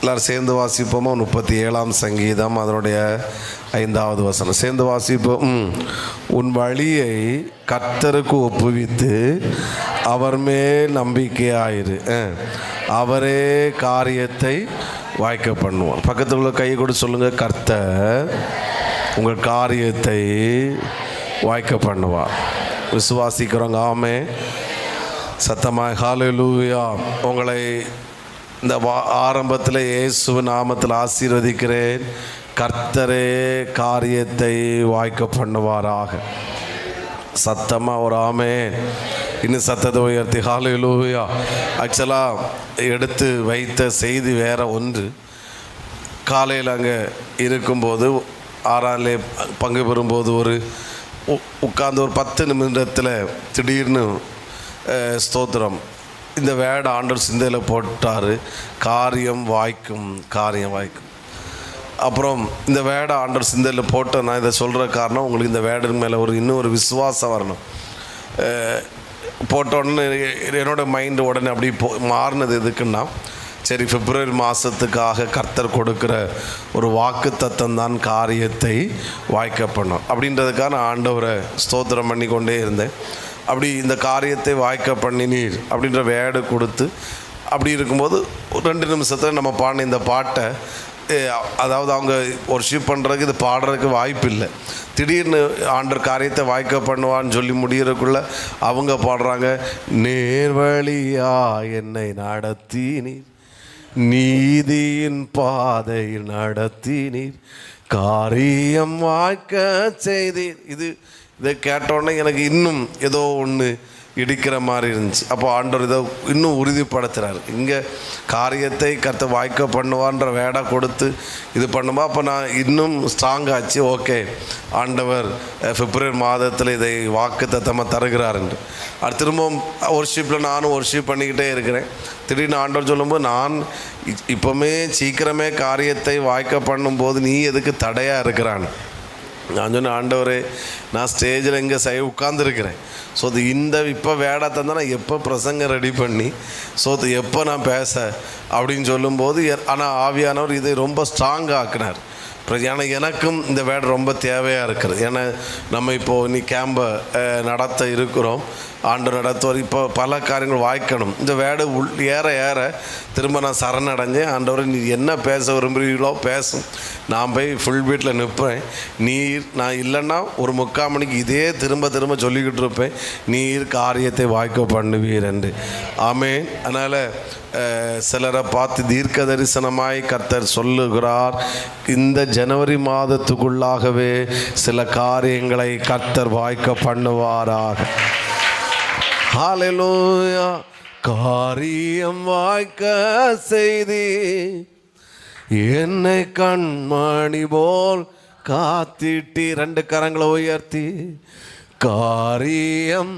எல்லாரும் சேர்ந்து வாசிப்போமா? 37ஆம் சங்கீதம் அதனுடைய 5வது வசனம் சேர்ந்து வாசிப்போம். உன் வழியை கர்த்தருக்கு ஒப்புவித்து அவர் மேல் நம்பிக்கையாயிரு, அவரே காரியத்தை வாய்க்க பண்ணுவார். பக்கத்தில் உள்ள கை கூட சொல்லுங்கள், கர்த்தர் உங்கள் காரியத்தை வாய்க்க பண்ணுவார். விசுவாசிக்கிறவங்க ஆமே சத்தமாக ஹல்லேலூயா. உங்களை இந்த ஆரம்பத்தில் இயேசு நாமத்தில் ஆசீர்வதிக்கிறேன். கர்த்தரே காரியத்தை வாய்க்க பண்ணுவாராக. சத்தமாக ஒரு ஆமே. இன்னும் சத்தத்தை உயர்த்தி ஹல்லேலூயா. ஆக்சுவலாக எடுத்து வைத்த செய்தி வேற ஒன்று. காலையில் அங்கே இருக்கும்போது 6ஆலே பங்கு பெறும்போது ஒரு உட்கார்ந்து ஒரு 10 நிமிடத்தில் திடீர்னு ஸ்தோத்திரம் இந்த வேட ஆண்டவர் சிந்தையில் போட்டார், காரியம் வாய்க்கும், காரியம் வாய்க்கும். அப்புறம் இந்த வேட ஆண்டவர் சிந்தையில் போட்ட நான் இதை சொல்கிற காரணம், உங்களுக்கு இந்த வேடன் மேலே இன்னொரு விசுவாசம் வரணும். போட்ட உடனே என்னோடய மைண்டு உடனே அப்படி மாறினது எதுக்குன்னா, சரி பிப்ரவரி மாதத்துக்காக கர்த்தர் கொடுக்குற ஒரு வாக்கு தத்தம் தான் காரியத்தை வாய்க்க பண்ணும் அப்படின்றதுக்காக நான் ஆண்டவரை ஸ்தோத்திரம் பண்ணி கொண்டே இருந்தேன். அப்படி இந்த காரியத்தை வாய்க்க பண்ணினீர் அப்படின்ற வேர்டு கொடுத்து அப்படி இருக்கும்போது 2 நிமிஷத்தில் நம்ம பாடின இந்த பாட்டை, அதாவது அவங்க ஒர்ஷிப் பண்ணுறதுக்கு இது பாடுறதுக்கு வாய்ப்பு இல்லை. திடீர்னு ஆண்டவர் காரியத்தை வாய்க்க பண்ணுவான்னு சொல்லி முடிகிறதுக்குள்ளே அவங்க பாடுறாங்க, நேர்வழியா என்னை நடத்தினீர், நீதியின் பாதையில் நடத்தினீர், காரியம் வாய்க்க செய்தீர். இதை கேட்டோடனே எனக்கு இன்னும் ஏதோ ஒன்று இடிக்கிற மாதிரி இருந்துச்சு. அப்போ ஆண்டவர் இதை இன்னும் உறுதிப்படுத்துகிறார். இங்கே காரியத்தை கர்த்தர் வாய்க்க பண்ணுவான்ற வேடை கொடுத்து இது பண்ணுமா, அப்போ நான் இன்னும் ஸ்ட்ராங்காச்சு. ஓகே, ஆண்டவர் பிப்ரவரி மாதத்தில் இதை வாக்கு தத்தமாக தருகிறார் என்று. அது திரும்பவும் ஒர்ஷிப்பில் நானும் ஒர்ஷிப் பண்ணிக்கிட்டே இருக்கிறேன். திடீர்னு ஆண்டவர் சொல்லும்போது, நான் இப்போவுமே சீக்கிரமே காரியத்தை வாய்க்க பண்ணும்போது நீ எதுக்கு தடையாக இருக்கிறான்னு நான் சொன்னேன். ஆண்டவரே, நான் ஸ்டேஜில் எங்கே உட்காந்துருக்கிறேன். ஸோ அது இந்த இப்போ வேடை தந்தால் நான் எப்போ பிரசங்கம் ரெடி பண்ணி எப்போ நான் பேச அப்படின்னு சொல்லும்போது, ஆனால் ஆவியானவர் இதை ரொம்ப ஸ்ட்ராங்காக ஆக்கினார். ஏன்னா எனக்கும் இந்த வேடை ரொம்ப தேவையாக இருக்கிறது. ஏன்னா நம்ம இப்போது நீ கேம்பை நடத்த இருக்கிறோம், ஆண்டு நடத்துவார். இப்போ பல காரியங்கள் வாய்க்கணும். இந்த வேடை ஏற ஏற திரும்ப நான் சரணடைஞ்சேன். ஆண்டவர் நீ என்ன பேச விரும்புகிறீங்களோ பேசும், நான் போய் ஃபுல் வீட்டில் நிற்பேன். நீர் நான் இல்லைன்னா ஒரு 3/4 மணிக்கு இதே திரும்ப திரும்ப சொல்லிக்கிட்டு இருப்பேன், நீர் காரியத்தை வாய்க்க பண்ணுவீர் என்று. ஆமேன். அதனால் சிலரை பார்த்து தீர்க்க தரிசனமாய் கர்த்தர் சொல்லுகிறார், இந்த ஜனவரி மாதத்துக்குள்ளாகவே சில காரியங்களை கர்த்தர் வாய்க்க பண்ணுவாராக. ஹல்லேலூயா. காரியம் வாய்க்க செய்தி என்னை கண்மணி போல் காத்திட்டி, 2 கரங்களை உயர்த்தி, காரியம்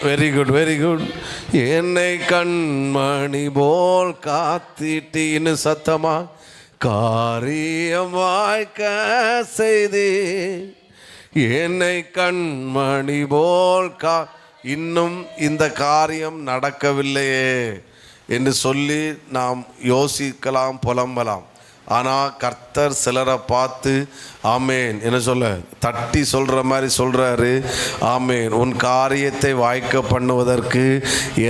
வெரி குட் வெரி குட், என்னை கண்மணி போல் காத்திட்டி, இன்னும் சத்தமா, காரியம் வாய்க்க செய்தி என்னை கண்மணி போல் இன்னும் இந்த காரியம் நடக்கவில்லையே என்று சொல்லி நாம் யோசிக்கலாம், புலம்பலாம். ஆனால் கர்த்தர் சிலரை பார்த்து ஆமேன் என்ன சொல்ல தட்டி சொல்கிற மாதிரி சொல்கிறாரு. ஆமேன், உன் காரியத்தை வாய்க்க பண்ணுவதற்கு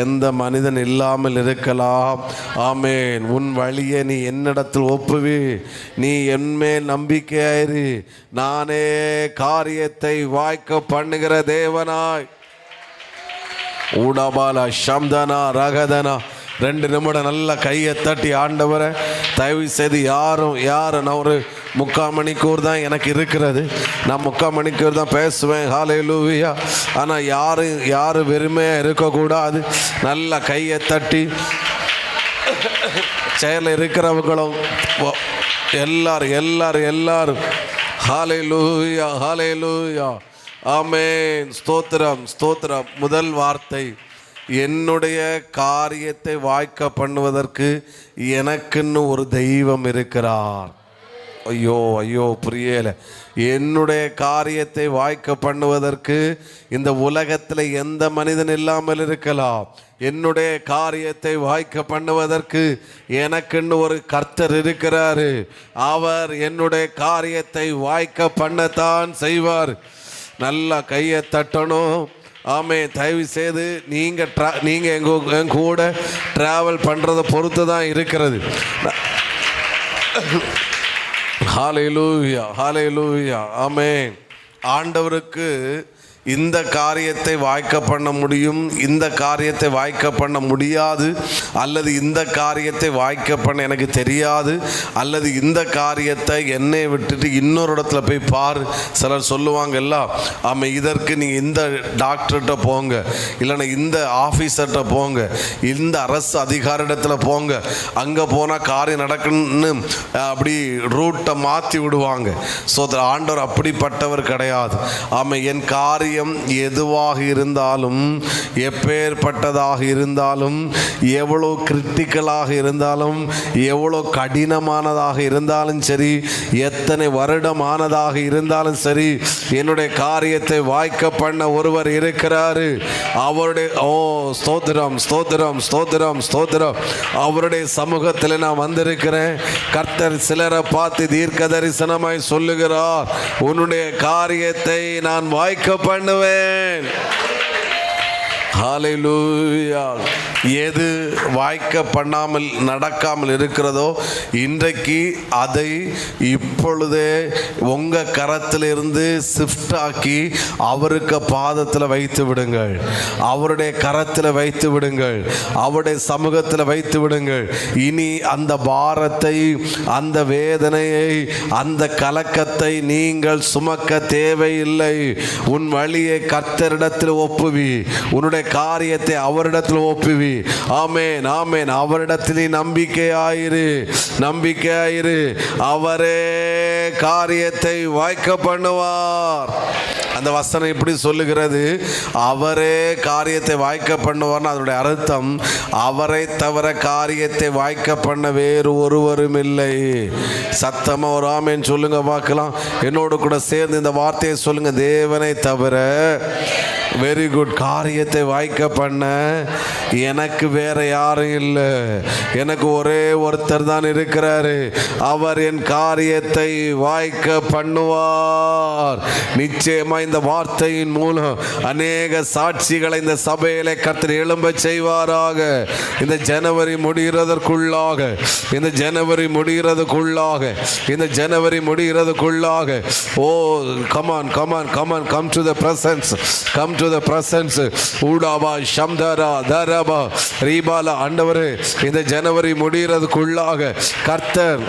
எந்த மனிதன் இல்லாமல் இருக்கலாம். ஆமேன், உன் வழியை நீ என்னிடத்தில் ஒப்புவி, நீ என்மேல் நம்பிக்கையாயிரு, நானே காரியத்தை வாய்க்க பண்ணுகிற தேவனாய். ஊடாபால சம்தனா ரகதனா. 2 நிமிடம் நல்ல கையை தட்டி, ஆண்டவரை தயவு செய்து யாரும் நான் ஒரு 3/4 மணிக்கூர் தான் எனக்கு இருக்கிறது, நான் 3/4 மணிக்கூர் தான் பேசுவேன். ஹல்லேலூயா. ஆனால் யாரும் வெறுமையாக இருக்கக்கூடாது. நல்ல கையை தட்டி செயலில் இருக்கிறவங்களும் எல்லாரும் ஹல்லேலூயா ஹல்லேலூயா. ஆமென். ஸ்தோத்திரம் ஸ்தோத்திரம். முதல் வார்த்தை, என்னுடைய காரியத்தை வாய்க்க பண்ணுவதற்கு எனக்குன்னு ஒரு தெய்வம் இருக்கிறார். ஐயோ ஐயோ புரியல. என்னுடைய காரியத்தை வாய்க்க பண்ணுவதற்கு இந்த உலகத்தில் எந்த மனிதன் இல்லாமல் இருக்கலாம். என்னுடைய காரியத்தை வாய்க்க பண்ணுவதற்கு எனக்குன்னு ஒரு கர்த்தர் இருக்கிறாரு. அவர் என்னுடைய காரியத்தை வாய்க்க பண்ணத்தான் செய்வார். நல்லா கையை தட்டணும். ஆமே. தயவு செய்து நீங்கள் எங்க கூட ட்ராவல் பண்ணுறதை பொறுத்து தான் இருக்கிறது. ஹல்லேலூயா, ஹல்லேலூயா, ஆமென். ஆண்டவருக்கு இந்த காரியத்தை வாய்க்க பண்ண முடியும், இந்த காரியத்தை வாய்க்க பண்ண முடியாது, அல்லது இந்த காரியத்தை வாய்க்க பண்ண எனக்கு தெரியாது, அல்லது இந்த காரியத்தை என்னை விட்டுட்டு இன்னொரு இடத்துல போய் பாரு. சிலர் சொல்லுவாங்கல்ல, ஆமாம், இதற்கு நீங்கள் இந்த டாக்டர்கிட்ட போங்க, இல்லைன்னா இந்த ஆஃபீஸர்கிட்ட போங்க, இந்த அரசு அதிகாரிடத்தில் போங்க, அங்கே போனால் காரியம் நடக்குன்னு அப்படி ரூட்டை மாற்றி விடுவாங்க. ஸோ ஆண்டவர் அப்படிப்பட்டவர் கிடையாது. ஆமாம், என் காரியம் எதுவாக இருந்தாலும், எப்பேற்பட்டதாக இருந்தாலும், எவ்வளோ கிரிட்டிக்கலாக இருந்தாலும், எவ்வளோ கடினமானதாக இருந்தாலும் சரி, எத்தனை வருடமானதாக இருந்தாலும் சரி, என்னுடைய காரியத்தை வாய்க்க பண்ண ஒருவர் இருக்கிறாரு. அவருடைய ஸ்தோத்திரம், ஸ்தோத்திரம், ஸ்தோத்திரம், ஸ்தோத்திரம். அவருடைய சமூகத்தில் நான் வந்திருக்கிறேன். கர்த்தர் சிலரை பார்த்து தீர்க்க தரிசனமாய் சொல்லுகிறார், உன்னுடைய காரியத்தை நான் வாய்க்க பண்ணுவேன். ஹல்லேலூயா. எது வாய்க்க பண்ணாமல் நடக்காமல் இருக்கிறதோ இன்றைக்கு அதை இப்பொழுதே உங்கள் கரத்திலிருந்து ஷிஃப்ட் ஆக்கி அவருக்கு பாதத்தில் வைத்து விடுங்கள். அவருடைய கரத்தில் வைத்து விடுங்கள். அவருடைய சமூகத்தில் வைத்து விடுங்கள். இனி அந்த பாரத்தை, அந்த வேதனையை, அந்த கலக்கத்தை நீங்கள் சுமக்க தேவையில்லை. உன் வழியை கர்த்தரிடத்தில் ஒப்புவி. உன்னுடைய காரியத்தை அவரிடத்தில் ஒப்புவி. ஆமென், ஆமென். அவரிடத்தில் நம்பிக்கையாயிரு, நம்பிக்கையாயிரு. அவரே காரியத்தை வாய்க்க பண்ணுவார். அந்த வசனம் இப்படி சொல்லுகிறது, அவரே காரியத்தை வாய்க்க பண்ணுவார்னு அதனுடைய அர்த்தம், அவரை தவிர காரியத்தை வாய்க்க பண்ண வேறு ஒருவரும் இல்லை. சத்தமா ஒரு ஆமென் சொல்லுங்க பார்க்கலாம். என்னோடு கூட சேர்ந்து இந்த வார்த்தையை சொல்லுங்க, தேவனை தவிர, வெரி குட், காரியத்தை வாய்க்க பண்ண எனக்கு வேற யாரும் இல்லை. எனக்கு ஒரே ஒருத்தர் தான் இருக்கிறாரு. அவர் என் காரியத்தை வாய்க்க பண்ணுவார். நிச்சயமா இந்த வார்த்தையின் மூலம் அநேக சாட்சிகளை இந்த சபையில கர்த்தர் எழும்ப செய்வாராக. இந்த ஜனவரி முடிகிறதற்குள்ளாக, இந்த ஜனவரி முடிகிறதுக்குள்ளாக, இந்த ஜனவரி முடிகிறதுக்குள்ளாக, oh come on come on come on, come to the presence, come to the presence. ஊடாபா ஷம்தரா தரபா ரீபாலா. ஆண்டவரே, இந்த ஜனவரி முடிகிறதுக்குள்ளாக கர்த்தர்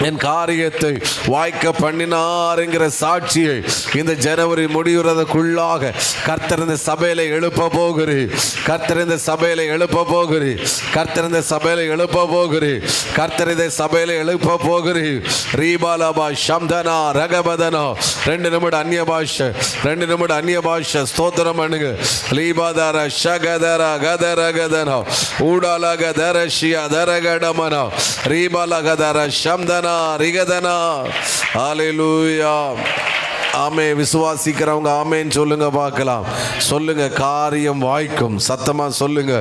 என் காரியத்தை வாய்க்க பண்ணினார் என்கிற சாட்சியை இந்த ஜனவரி முடிகிறதுக்குள்ளாக கர்த்தர் இந்த சபையில எழுப்ப போகிறீர். கர்த்தர் இந்த சபையில எழுப்ப போகிறீர். கர்த்தர் இந்த சபையில எழுப்ப போகிறீர். கர்த்தர் இந்த சபையில எழுப்ப போகிறீர். ரீபாலபா ஷம்தனா ரகபதனா. 2 நிமிடம் அந்நிய பாஷை, 2 நிமிடம் அந்நிய பாஷை ஸ்தோத்திரம் பண்ணுங்க. லீபாதர ஷகதர கதரகதனா ஊடாலக தரஷியா தரகடமனா ரீபாலகதர ஷம்தனா ரிகதனா. ஹல்லேலூயா. ஆமே. விசுவாசிக்கிறவங்க ஆமேன்னு சொல்லுங்க பார்க்கலாம். சொல்லுங்க, காரியம் வாய்க்கும். சத்தமா சொல்லுங்க.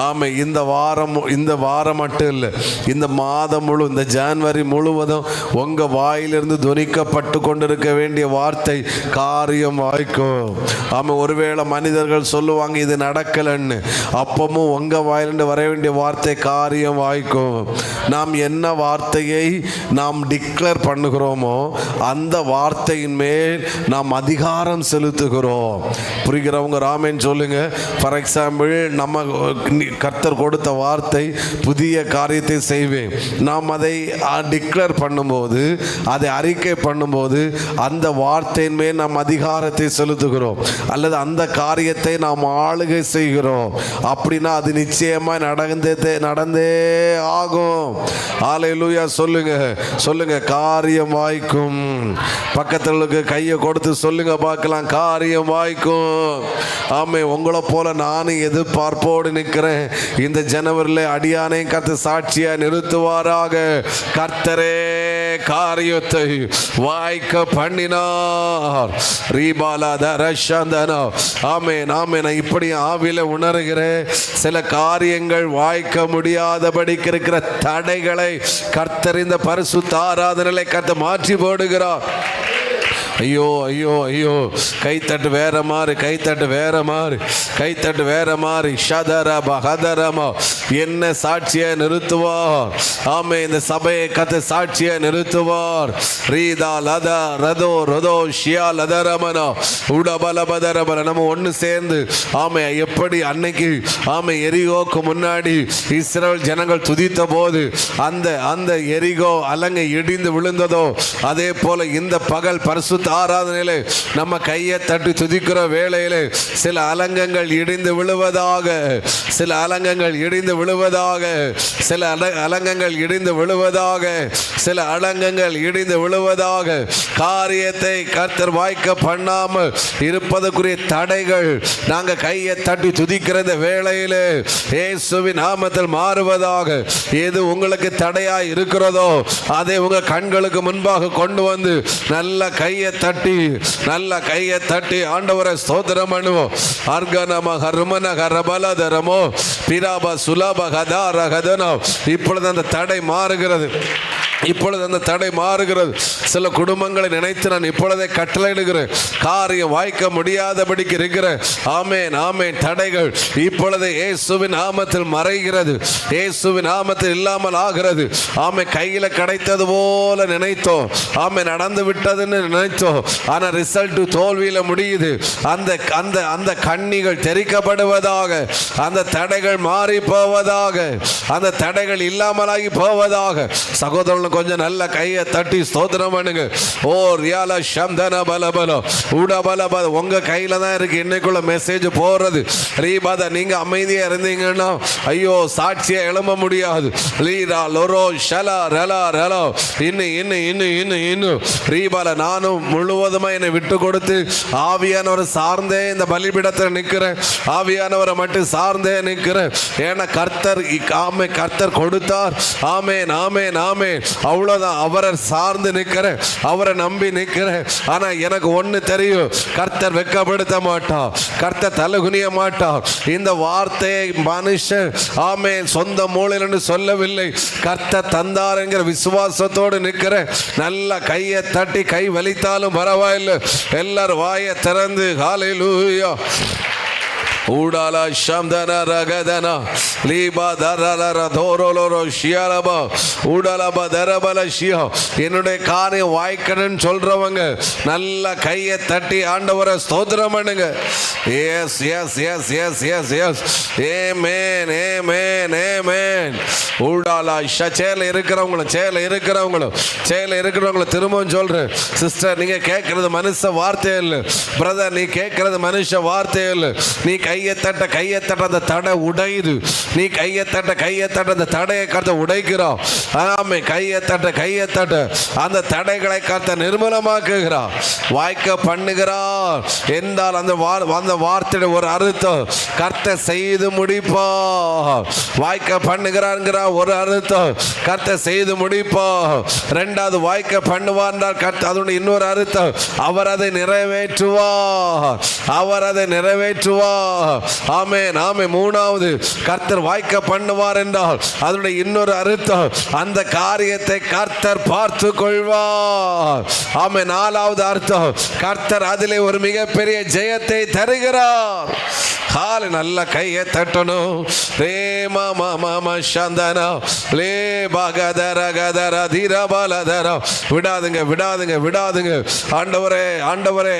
ஆமே. இந்த வாரம் மட்டும் இல்லை, இந்த மாதம் முழு, இந்த ஜனவரி முழுவதும் உங்க வாயிலிருந்து துணிக்கப்பட்டு கொண்டிருக்க வேண்டிய வார்த்தை காரியம் வாய்க்கும். ஆமா. ஒருவேளை மனிதர்கள் சொல்லுவாங்க இது நடக்கலன்னு, அப்பமும் உங்க வாயிலிருந்து வர வேண்டிய வார்த்தை காரியம் வாய்க்கும். நாம் என்ன வார்த்தையை நாம் டிக்ளேர் பண்ணுகிறோமோ அந்த வார்த்தையின் மேல் நாம் அதிகாரம் செலுத்துகிறோம். புரிகிறவங்க ராமேன் சொல்லுங்க. ஃபார் எக்ஸாம்பிள், நம்ம கர்த்தர் கொடுத்த வார்த்தை, புதிய காரியத்தை செய்வேன். நாம் அதை டிக்ளேர் பண்ணும்போது, அதை அறிக்கை பண்ணும்போது அந்த வார்த்தையின் மேல் நாம் அதிகாரத்தை செலுத்துகிறோம், அல்லது அந்த காரியத்தை நாம் ஆளுகை செய்கிறோம். அப்படின்னா அது நிச்சயமா நடந்தே ஆகும். ஹல்லேலூயா. சொல்லுங்க, சொல்லுங்க, காரியம் வாய்க்கும். பக்கத்துல கையை கொடுத்து சொல்லுங்க பார்க்கலாம், காரியம் வாய்க்கும். ஆமே. உங்களை போல நானும் எதிர்பார்ப்போடு நிற்கிறேன். இந்த ஜனவரியில் அடியானை கர்த்தர் சாட்சியா நிறுத்துவாராக. கர்த்தரே காரியத்தை வாய்க்க பண்ணினார். ஆமென் ஆமென். இப்படி ஆவில உணர்கிறேன். சில காரியங்கள் வாய்க்க முடியாதபடிக்கு இருக்கிற தடைகளை கர்த்தர் இந்த பரிசுத்த ஆராதனையிலே கர்த்தர் மாற்றி போடுகிறார். ஐயோ ஐயோ ஐயோ, கைத்தட்டு வேற மாறு, கைத்தட்டு வேற மாறு, கைத்தட்டு வேற மாறு. ஷதரப ஹதரமா, என்ன சாட்சியை நிறுத்துவார். ஆமே, இந்த சபையை கத்து சாட்சியை நிறுத்துவார். ரீதா லதா ரதோ ரதோ ஷியா லதரமனா உடபலபதரபல. நம்ம ஒன்று சேர்ந்து ஆமே, எப்படி அன்னைக்கு ஆமே எரிகோக்கு முன்னாடி இஸ்ரவேல் ஜனங்கள் துதித்த போது அந்த அந்த எரிகோ அலங்கை இடிந்து விழுந்ததோ, அதே போல இந்த பகல் பரிசுத்த ஆராதனையிலே நம்ம கையை தட்டி துதிக்கிற வேளையிலே சில அலங்கங்கள் இடிந்து விழுவதாக, சில அலங்கங்கள் இடிந்து விழுவதாக, சில அலங்கங்கள் இடிந்து விழுவதாக, சில அலங்கங்கள் இடிந்து விழுவதாக. காரியத்தை கர்த்தர் வாய்க்க பண்ணாமல் இருப்பதற்குரிய தடைகள் நாங்க கையை தட்டி துதிக்கிற வேளையிலே இயேசுவின் நாமத்தில் மாறுவதாக. எது உங்களுக்கு தடையாய் இருக்கிறதோ அதை உங்க கண்களுக்கு முன்பாக கொண்டு வந்து நல்ல கையை தட்டி, நல்ல கையை தட்டி ஆண்டவரை ஸ்தோத்திரம் பண்ணுவோம். அர்கனம ஹர்மன ஹரபலதரமோ பிராப சுலப கதார கதனோ. இப்பொழுது அந்த தடை மாறுகிறது, இப்பொழுது அந்த தடை மாறுகிறது. சில குடும்பங்களை நினைத்து நான் இப்பொழுதே கட்டளையிடுகிறேன். காரியம் வாய்க்க முடியாதபடிக்கு இருக்கிற ஆமேன் ஆமேன் தடைகள் இப்பொழுது இயேசுவின் நாமத்தில் மறைகிறது, இயேசுவின் நாமத்தில் இல்லாமல் ஆகிறது. ஆமே, கையில கிடைத்தது போல நினைத்தோம், ஆமே நடந்து விட்டதுன்னு நினைத்தோம், ஆனா ரிசல்ட் தோல்வியில முடியுது. அந்த அந்த அந்த கண்ணிகள் தெரிக்கப்படுவதாக, அந்த தடைகள் மாறி போவதாக, அந்த தடைகள் இல்லாமலாகி போவதாக. சகோதரன் கொஞ்சம் நல்ல கையை தட்டி ஸ்தோத்திரம் பண்ணுங்க. ஓ ரியால சம்தன பலபல உடபலபல. உங்க கையில தான் இருக்கு இன்னைக்குள்ள மெசேஜ் போறது. ரீபாத நீங்க அமைதியா இருந்தீங்கன்னா ஐயோ சாட்சியா எழும்ப முடியாது. லீரா லொரோ ஷலா ரலா ரலோ இன்னும் இன்னும் இன்னும் இன்னும் இன்னும் ரீபால நானும் முழுவதுமா என்னை விட்டு கொடுத்து ஆவியானவரை சார்ந்தே இந்த பலிபீடத்தில் நிற்கிறேன். ஆவியானவரை மட்டும் சார்ந்தே நிற்கிறேன். ஏன்னா கர்த்தர் ஆமே, கர்த்தர் கொடுத்தார். ஆமேன் ஆமேன் ஆமேன். அவ்வளவுதான். அவரை சார்ந்து நிற்கிறேன், அவரை நம்பி நிற்கிறேன். ஆனா எனக்கு ஒண்ணு தெரியும், கர்த்தர் வெட்கப்படுத்த மாட்டார், கர்த்தர் தலகுனிய மாட்டார். இந்த வார்த்தையை மனுஷன் ஆமே சொந்த மூலையில் என்று சொல்லவில்லை, கர்த்தர் தந்தார் என்கிற விசுவாசத்தோடு நிற்கிறேன். நல்ல கையை தட்டி கை வலித்தாலும் பரவாயில்லை, எல்லாரும் வாயை திறந்து ஹல்லேலூயா ஊடாலா ஷம்தன ரகதனா லீபா தரலர தோரோலோரோ ஷியாலபா ஊடாலபா தரபல ஷியா. என்னுடைய காரியம் வாய்க்கணும்னு சொல்றவங்க நல்ல கையை தட்டி ஆண்டவரை ஸ்தோத்திரம் பண்ணுங்க. Yes yes yes yes yes yes ஆமென் ஆமென் ஆமென். ஊடாலா சேல இருக்கிறவங்களும் சேல இருக்கிறவங்களும் சேல இருக்கிறவங்களும் திரும்பவும் சொல்றேன். சிஸ்டர், நீங்க கேட்கறது மனுஷ வார்த்தை இல்லை. பிரதர், நீ கேட்கறது மனுஷ வார்த்தை இல்லை. நீ கையை தட்ட கையை தட்ட அந்த தடை உடையுது. நீ கையை தட்ட கையை தட்ட அந்த தடையை கர்த்தர் உடைக்கிறோம். ஆமே, கையை தட்ட கையை தட்ட அந்த தடைகளை கர்த்தர் நிர்மூலமாக்குகிறார், வாய்க்க பண்ணுகிறார் என்றால் அந்த வார்த்தையோட ஒரு அர்த்தம் கர்த்தர் செய்து முடிப்பார். வாய்க்க பண்ணுகிறார் ஒரு அர்த்தம் கர்த்தர் செய்து முடிப்பார். இரண்டாவது வாய்க்க பண்ணுவார் என்றால் கர்த்தர் அதனுடைய இன்னொரு அர்த்தம் அவர் அதை நிறைவேற்றுவார், அவர் அதை நிறைவேற்றுவார். ஆமென் ஆமென். மூணாவது கர்த்தர் வாய்க்க பண்ணுவார் என்றால் அதனுடைய இன்னொரு அர்த்தம் அந்த காரியத்தை கர்த்தர் பார்த்து கொள்வார். ஆமென். நாலாவது அர்த்தம் கர்த்தர் அதிலே ஒரு மிகப்பெரிய ஜெயத்தை தருகிறார். ஹால் நல்ல கையை தட்டணும். ரே மாமா மாமா சந்தனா லே பகதர கதர தீரபலதர. விடாதுங்க விடாதுங்க விடாதுங்க. ஆண்டவரே ஆண்டவரே,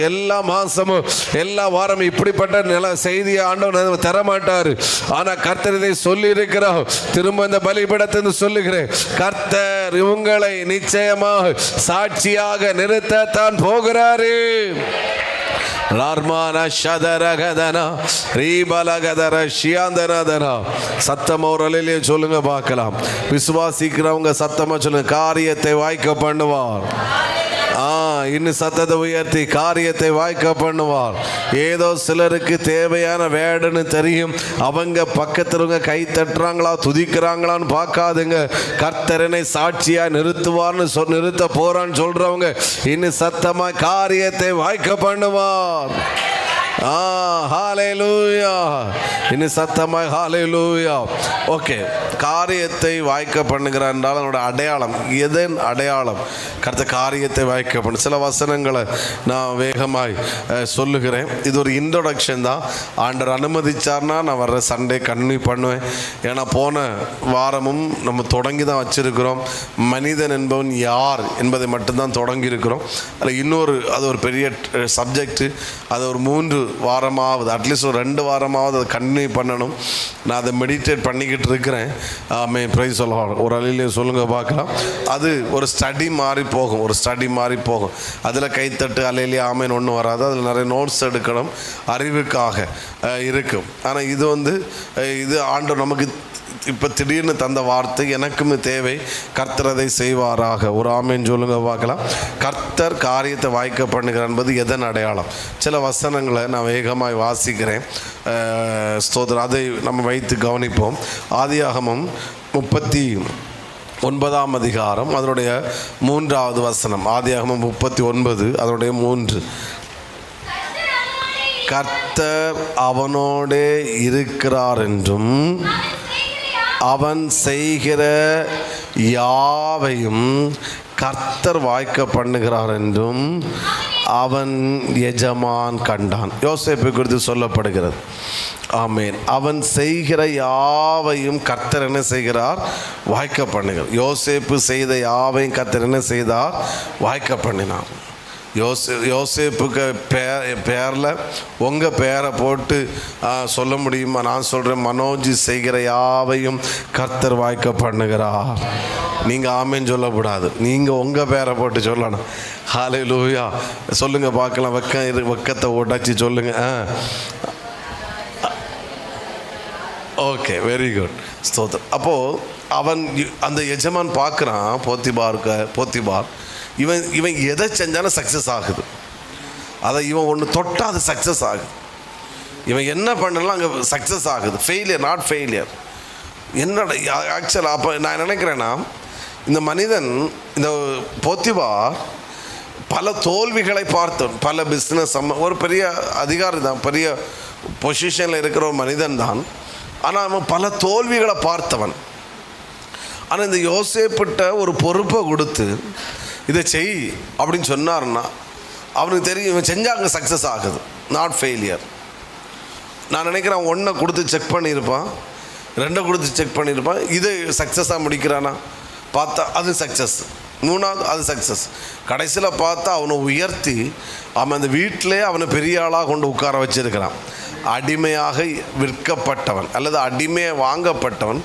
எல்லா மாசமும் எல்லா வாரமும் இப்படிப்பட்ட நில செய்தியை ஆண்டவர் தரமாட்டாரு. ஆனா கர்த்தர் இதை சொல்லி இருக்கிறார். திரும்ப இந்த பலிபீடத்தை சொல்லுகிறேன், கர்த்தர் இவங்களை நிச்சயமாக சாட்சியாக நிறுத்தத்தான் போகிறாரு. சத்தமா ஒரு அலையிலே சொல்லுங்க பார்க்கலாம். விசுவாசிக்கிறவங்க சத்தமா சொல்லுங்க, காரியத்தை வாய்க்க பண்ணுவார். இன்னும் சத்தத்தை உயர்த்தி காரியத்தை வாய்க்க பண்ணுவார். ஏதோ சிலருக்கு தேவையான வேர்டுன்னு தெரியும், அவங்க பக்கத்துலங்க கை தட்டுறாங்களா துதிக்கிறாங்களான்னு பார்க்காதுங்க. கர்த்தரனை சாட்சியா நிறுத்துவார்னு நிறுத்த போறான்னு சொல்றவங்க இன்னும் சத்தமா காரியத்தை வாய்க்க பண்ணுவார். ஹல்லேலூயா. இன்னும் சத்தமாய் ஹல்லேலூயா. ஓகே, காரியத்தை வாய்க்க பண்ணுகிறார் என்றால் அதனோட அடையாளம், எதன் அடையாளம்? கர்த்தர் காரியத்தை வாய்க்க பண்ணு. சில வசனங்களை நான் வேகமாய் சொல்லுகிறேன். இது ஒரு இன்ட்ரோடக்ஷன் தான். ஆண்டவர் அனுமதிச்சார்னா நான் வர்ற சண்டே கன்டினியூ பண்ணுவேன். ஏன்னா போன வாரமும் நம்ம தொடங்கி தான் வச்சிருக்கிறோம். மனிதன் என்பவன் யார் என்பதை மட்டும்தான் தொடங்கி இருக்கிறோம். அதில் இன்னொரு அது ஒரு பெரிய சப்ஜெக்ட். அது ஒரு 3 வாரமாவது, அட்லீஸ்ட் ஒரு 2 வாரமாவது அதை கன்டினியூ பண்ணணும். நான் அதை மெடிடேட் பண்ணிக்கிட்டு இருக்கிறேன். ப்ரைஸ் சொல்லலாம். ஒரு அழிலே சொல்லுங்கள் பார்க்கலாம். அது ஒரு ஸ்டடி மாறி போகும், ஒரு ஸ்டடி மாறி போகும். அதில் கைத்தட்டு அலையிலே ஆமேன்னு ஒன்றும் வராது. அதில் நிறைய நோட்ஸ் எடுக்கணும், அறிவுக்காக இருக்கும். ஆனால் இது ஆண்டவர் நமக்கு இப்போ திடீர்னு தந்த வார்த்தை எனக்குமே தேவை. கர்த்தர் அதை செய்வாராக. ஒரு ஆமேன்னு சொல்லுங்க பார்க்கலாம். கர்த்தர் காரியத்தை வாய்க்க பண்ணுகிறார் என்பது எதன் அடையாளம்? சில வசனங்களை நான் வேகமாய் வாசிக்கிறேன். ஸ்தோத்திரம். அதை நம்ம வைத்து கவனிப்போம். ஆதியாகமம் 39ஆம் அதிகாரம் அதனுடைய 3வது வசனம். ஆதியாகமம் 39 அதனுடைய 3. கர்த்தர் அவனோடே இருக்கிறார் என்றும் அவன் செய்கிற யாவையும் கர்த்தர் வாய்க்க பண்ணுகிறார் என்றும் அவன் எஜமான் கண்டான். யோசேப்பை குறித்து சொல்லப்படுகிறது. ஆமேன். அவன் செய்கிற யாவையும் கர்த்தர் என்ன செய்கிறார்? வாய்க்க பண்ணுகிறார். யோசேப்பு செய்த யாவையும் கர்த்தர் என்ன செய்தார்? வாய்க்க பண்ணினார். யோசேப்புக்கு பேரில் உங்கள் பேரை போட்டு சொல்ல முடியுமா? நான் சொல்கிறேன், மனோஜ் செய்கிற யாவையும் கர்த்தர் வாய்க்க பண்ணுகிறார். நீங்கள் ஆமேன்னு சொல்லக்கூடாது, நீங்கள் உங்கள் பேரை போட்டு சொல்லணும். ஹல்லேலூயா. சொல்லுங்கள் பார்க்கலாம். வெக்கத்தை உடைச்சி சொல்லுங்கள். Okay, very good. ஸ்தோத்திரம். அப்போது அவன் அந்த எஜமான் பார்க்குறான் போத்திபார் இவன் எதை செஞ்சாலும் சக்ஸஸ் ஆகுது. அதை இவன் ஒன்று தொட்டால் அது சக்ஸஸ் ஆகுது. இவன் என்ன பண்ணலாம் அங்கே சக்ஸஸ் ஆகுது. Failure, not failure. என்னோட ஆக்சுவலாக அப்போ நான் நினைக்கிறேன்னா, இந்த மனிதன், இந்த போத்திபார் பல தோல்விகளை பார்த்தவன். பல பிஸ்னஸ், ஒரு பெரிய அதிகாரி தான், பெரிய பொசிஷனில் இருக்கிற ஒரு மனிதன் தான். ஆனால் அவன் பல தோல்விகளை பார்த்தவன். ஆனால் இந்த யோசேப்பிட்ட ஒரு பொறுப்பை கொடுத்து இதை செய் அப்படின்னு சொன்னார்னா அவனுக்கு தெரியும் இவன் செஞ்சால் அங்கே சக்ஸஸ் ஆகுது, நாட் ஃபெயிலியர். நான் நினைக்கிறேன் 1 கொடுத்து செக் பண்ணியிருப்பான், 2 கொடுத்து செக் பண்ணியிருப்பான். இது சக்ஸஸாக முடிக்கிறானா பார்த்தா அது சக்ஸஸ், 3வது அது சக்ஸஸ். கடைசியில் பார்த்தா அவனை உயர்த்தி அவன் அந்த வீட்டிலே அவனை பெரிய ஆளாக கொண்டு உட்கார வச்சிருக்கிறான். அடிமையாக விற்கப்பட்டவன் அல்லது அடிமையை வாங்கப்பட்டவன்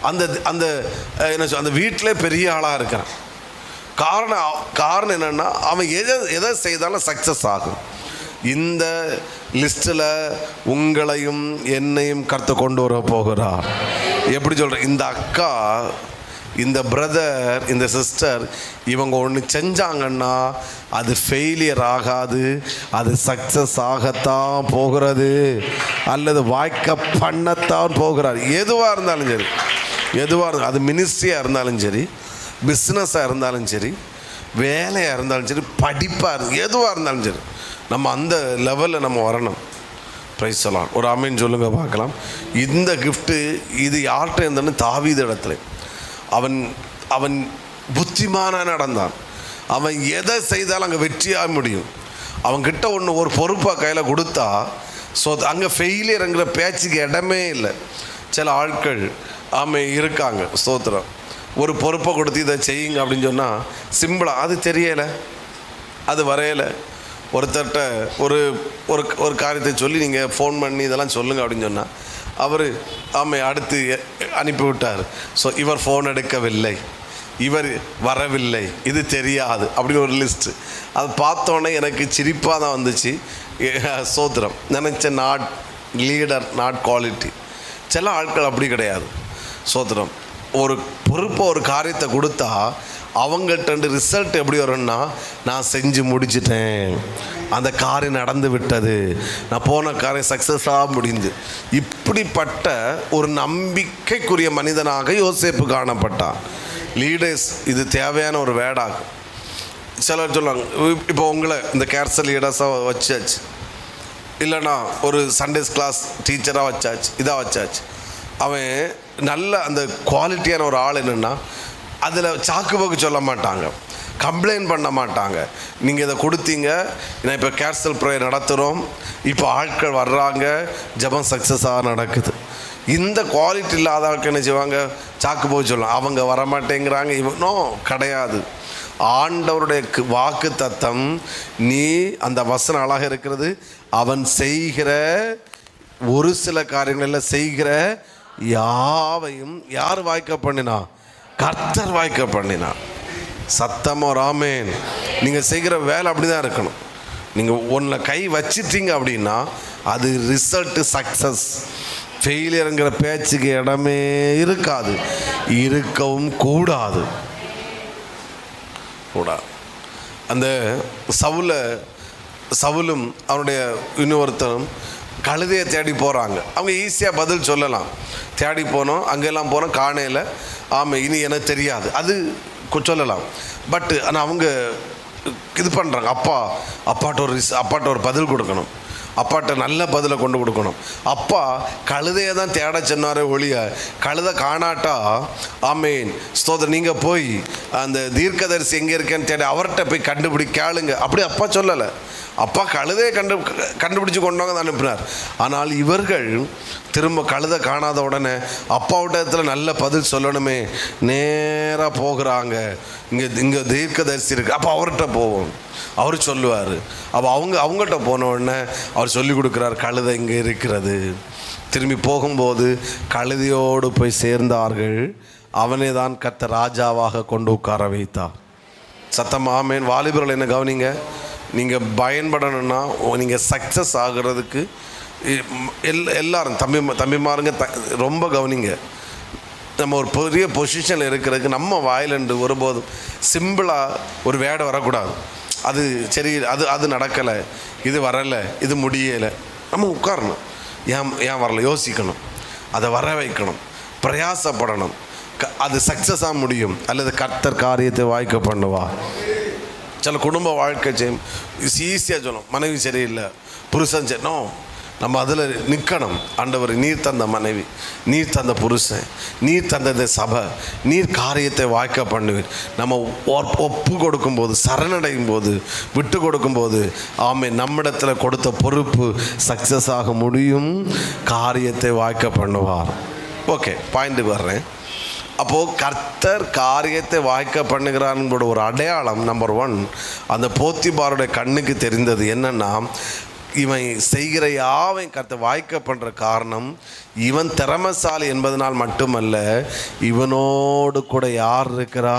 அந்த அந்த என்ன சொல் அந்த வீட்டிலே பெரிய ஆளாக இருக்கிறான். காரணம் என்னென்னா அவன் எதை செய்தாலும் சக்ஸஸ் ஆகும். இந்த லிஸ்ட்டில் உங்களையும் என்னையும் கர்த்தர் கொண்டு வர போகிறார். எப்படி சொல்கிறேன்? இந்த அக்கா, இந்த பிரதர், இந்த சிஸ்டர் இவங்க ஒன்று செஞ்சாங்கன்னா அது ஃபெயிலியர் ஆகாது, அது சக்ஸஸ் ஆகத்தான் போகிறது, அல்லது வாய்க்க பண்ணத்தான் போகிறார். எதுவாக இருந்தாலும் சரி, அது மினிஸ்ட்ரியாக இருந்தாலும் சரி, பிஸ்னஸாக இருந்தாலும் சரி, வேலையாக இருந்தாலும் சரி, படிப்பாக எதுவாக இருந்தாலும் சரி, நம்ம அந்த லெவலில் நம்ம வரணும். ப்ரைஸ் சொல்லலாம். ஒரு ஆமேன் சொல்லுங்கள் பார்க்கலாம். இந்த கிஃப்ட்டு இது யார்கிட்ட இருந்தன்னு தாவீது இடத்துல அவன் புத்திமானாக நடந்தான். அவன் எதை செய்தாலும் அங்கே வெற்றியாக முடியும். அவன்கிட்ட ஒரு பொறுப்பாக கையில் கொடுத்தா அங்கே ஃபெயிலியருங்கிற பேச்சுக்கு இடமே இல்லை. சில ஆட்கள் இருக்காங்க. ஸ்தோத்திரம். ஒரு பொறுப்பை கொடுத்து இதை செய்யுங்க அப்படின்னு சொன்னால் சிம்பிளாக அது தெரியலை, அது வரையலை. ஒருத்தர்கிட்ட ஒரு காரியத்தை சொல்லி நீங்கள் ஃபோன் பண்ணி இதெல்லாம் சொல்லுங்கள் அப்படின்னு சொன்னால் அவர் அடுத்து அனுப்பிவிட்டார். ஸோ இவர் ஃபோன் எடுக்கவில்லை, இவர் வரவில்லை, இது தெரியாது அப்படின்னு ஒரு லிஸ்ட்டு. அது பார்த்தோன்னே எனக்கு சிரிப்பாக தான் வந்துச்சு. ஸ்தோத்திரம். நினச்ச நாட் லீடர், நாட் குவாலிட்டி. சில ஆட்கள் அப்படி கிடையாது. ஸ்தோத்திரம். ஒரு பொறுப்பை ஒரு காரியத்தை கொடுத்தா அவங்கள்ட்ட ரிசல்ட் எப்படி வரும்னா, நான் செஞ்சு முடிச்சிட்டேன், அந்த காரியம் நடந்து விட்டது, நான் போன காரியம் சக்ஸஸாக முடிஞ்சு. இப்படிப்பட்ட ஒரு நம்பிக்கைக்குரிய மனிதனாக யோசேப்பு காணப்பட்டான். லீடர்ஸ், இது தேவையான ஒரு வேடாகும். சிலர் சொல்லுவாங்க, இப்போ உங்களை இந்த கேர்சல் லீடர்ஸாக வச்சாச்சு, இல்லைனா ஒரு சண்டேஸ் கிளாஸ் டீச்சராக வச்சாச்சு, இதாக வச்சாச்சு. அவன் நல்ல அந்த குவாலிட்டியான ஒரு ஆள் என்னென்னா, அதில் சாக்கு போக்கு சொல்ல மாட்டாங்க, கம்ப்ளைண்ட் பண்ண மாட்டாங்க. நீங்கள் இதை கொடுத்தீங்க, நான் இப்போ கேர்சல் ப்ரேயர் நடத்துகிறோம், இப்போ ஆட்கள் வர்றாங்க, ஜெபம் சக்ஸஸாக நடக்குது. இந்த குவாலிட்டி இல்லாத ஆட்கள் என்ன செய்வாங்க, சாக்கு போக்கு சொல்லலாம், அவங்க வரமாட்டேங்கிறாங்க, இவனும் கிடையாது. ஆண்டவருடைய வாக்கு தத்தம், நீ அந்த வசனம் அழகாக இருக்கிறது, அவன் செய்கிற ஒரு சில காரியங்களில் செய்கிற யாவையும் யார் வாய்க்க பண்ணினா? கர்த்தர் வாய்க்க பண்ணினா. சத்தமோ ராமேன். நீங்கள் செய்கிற வேலை அப்படி தான் இருக்கணும். நீங்கள் ஒன்றில் கை வச்சிட்டீங்க அப்படின்னா அது ரிசல்ட்டு சக்ஸஸ். ஃபெயிலியருங்கிற பேச்சுக்கு இடமே இருக்காது, இருக்கவும் கூடாது. அந்த சவுலும் அவனுடைய இன்னொருத்தரும் கழுதையை தேடி போகிறாங்க. அவங்க ஈஸியாக பதில் சொல்லலாம், தேடி போனோம், அங்கெல்லாம் போனோம், காணையில், ஆமாம் இனி எனக்கு தெரியாது, அது சொல்லலாம். பட்டு ஆனால் அவங்க இது பண்ணுறாங்க, அப்பாட்ட ஒரு பதில் கொடுக்கணும், அப்பாட்ட நல்ல பதிலை கொண்டு கொடுக்கணும். அப்பா கழுதையை தான் தேட சொன்னாரே ஒழிய கழுதை காணாட்டா, ஆமேன் ஸ்தோத்திரம், நீங்கள் போய் அந்த தீர்க்கதரிசி எங்கே இருக்கேன்னு தேடி அவர்கிட்ட போய் கேளுங்க, அப்படி அப்பா சொல்லலை. அப்பா கழுதையை கண்டுபிடிச்சி கொண்டவங்க தான் அனுப்பினார். ஆனால் இவர்கள் திரும்ப கழுதை காணாத உடனே அப்பாவிட்ட நல்ல பதில் சொல்லணுமே, நேராக போகிறாங்க. இங்கே தீர்க்கதரிசி இருக்குது, அப்போ அவர்கிட்ட போவோம், அவர் சொல்லுவார். அப்போ அவங்கள்ட்ட போன உடனே அவர் சொல்லி கொடுக்குறார், கழுதை இங்கே இருக்கிறது. திரும்பி போகும்போது கழுதையோடு போய் சேர்ந்தார்கள். அவனே தான் கர்த்தர் ராஜாவாக கொண்டு உட்கார வைத்தார். சத்தமாமேன். வாலிபர்கள் என்ன கவனிங்க, நீங்கள் பயன்படணும்னா, நீங்கள் சக்ஸஸ் ஆகிறதுக்கு எல்லாரும் தம்பிமாருங்க ரொம்ப கவனிங்க. நம்ம ஒரு பெரிய பொசிஷனில் இருக்கிறதுக்கு நம்ம வாயிலண்டு ஒருபோதும் சிம்பிளாக ஒரு வேடை வரக்கூடாது. அது சரி, அது நடக்கலை, இது வரலை, இது முடியலை, நம்ம உட்காரணும். ஏன் வரலை யோசிக்கணும், அதை வர வைக்கணும், பிரயாசப்படணும். அது சக்ஸஸாக முடியும், அல்லது கர்த்தர் காரியத்தை வாய்க்க பண்ணுவா. சில குடும்ப வாழ்க்கை செய்யும் ஈஸியாக சொல்லணும், மனைவி சரியில்லை, புருஷன் சரி, நோ, நம்ம அதில் நிற்கணும். ஆண்டவர், நீர் தந்த மனைவி, நீர் தந்த புருஷன், நீர் தந்தது சபை, நீர் காரியத்தை வாய்க்க பண்ணுவீர். நம்ம ஒப்பு கொடுக்கும்போது, சரணடையும் போது, விட்டு கொடுக்கும்போது, ஆமே நம்மிடத்தில் கொடுத்த பொறுப்பு சக்ஸஸ் ஆக முடியும், காரியத்தை வாய்க்க பண்ணுவார். ஓகே, பாயிண்ட்டுக்கு வர்றேன். அப்போது கர்த்தர் காரியத்தை வாய்க்க பண்ணுகிறான்களோட ஒரு அடையாளம் நம்பர் 1, அந்த போத்திபாருடைய கண்ணுக்கு தெரிந்தது என்னென்னா, இவன் செய்கிற யாவையும் கர்த்தர் வாய்க்க பண்ணுற காரணம், இவன் திறமசாலி என்பதனால் மட்டுமல்ல, இவனோடு கூட யார் இருக்கிறா?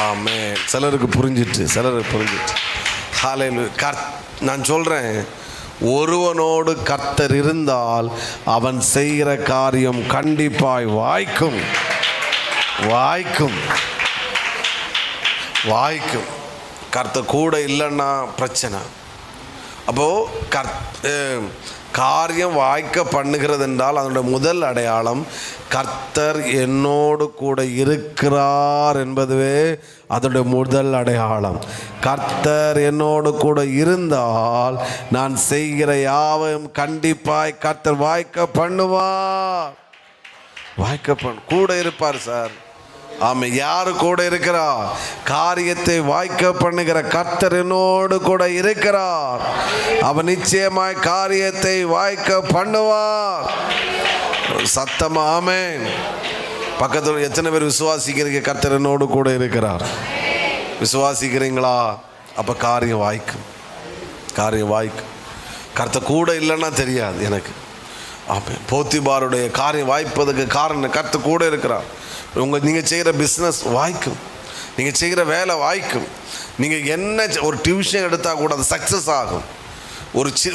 ஆமே. சிலருக்கு புரிஞ்சிட்டு ஹல்லேலூயா. நான் சொல்கிறேன், ஒருவனோடு கர்த்தர் இருந்தால் அவன் செய்கிற காரியம் கண்டிப்பாய் வாய்க்கும். கர்த்தர் கூட இல்லைன்னா பிரச்சனை. அப்போது காரியம் வாய்க்க பண்ணுகிறது என்றால் அதனுடைய முதல் அடையாளம் கர்த்தர் என்னோடு கூட இருக்கிறார் என்பதுவே அதனுடைய முதல் அடையாளம். கர்த்தர் என்னோடு கூட இருந்தால் நான் செய்கிற யாவையும் கண்டிப்பாய் கர்த்தர் வாய்க்க பண்ணுவார். கூட இருப்பார் சார். ஆமாம், யாரு கூட இருக்கிறா? காரியத்தை வாய்க்க பண்ணுகிற கர்த்தர் என்னோடு கூட இருக்கிறார். அவன் நிச்சயமாய் காரியத்தை வாய்க்க பண்ணுவார். சத்தமா ஆமென். பக்கத்தில் எத்தனை பேர் விசுவாசிக்கிறீங்க கர்த்தர் என்னோடு கூட இருக்கிறார்? விசுவாசிக்கிறீங்களா? அப்போ காரியம் வாய்க்கும். கர்த்தர் கூட இல்லைன்னா தெரியாது எனக்கு. ஆமாம், போத்திபாருடைய காரியம் வாய்ப்பதுக்கு காரணம் கர்த்தர் கூட இருக்கிறார். நீங்கள் செய்கிற பிஸ்னஸ் வாய்க்கும், நீங்கள் செய்கிற வேலை வாய்க்கும். நீங்கள் என்ன ஒரு டியூஷன் எடுத்தால் கூட அது சக்ஸஸ் ஆகும்.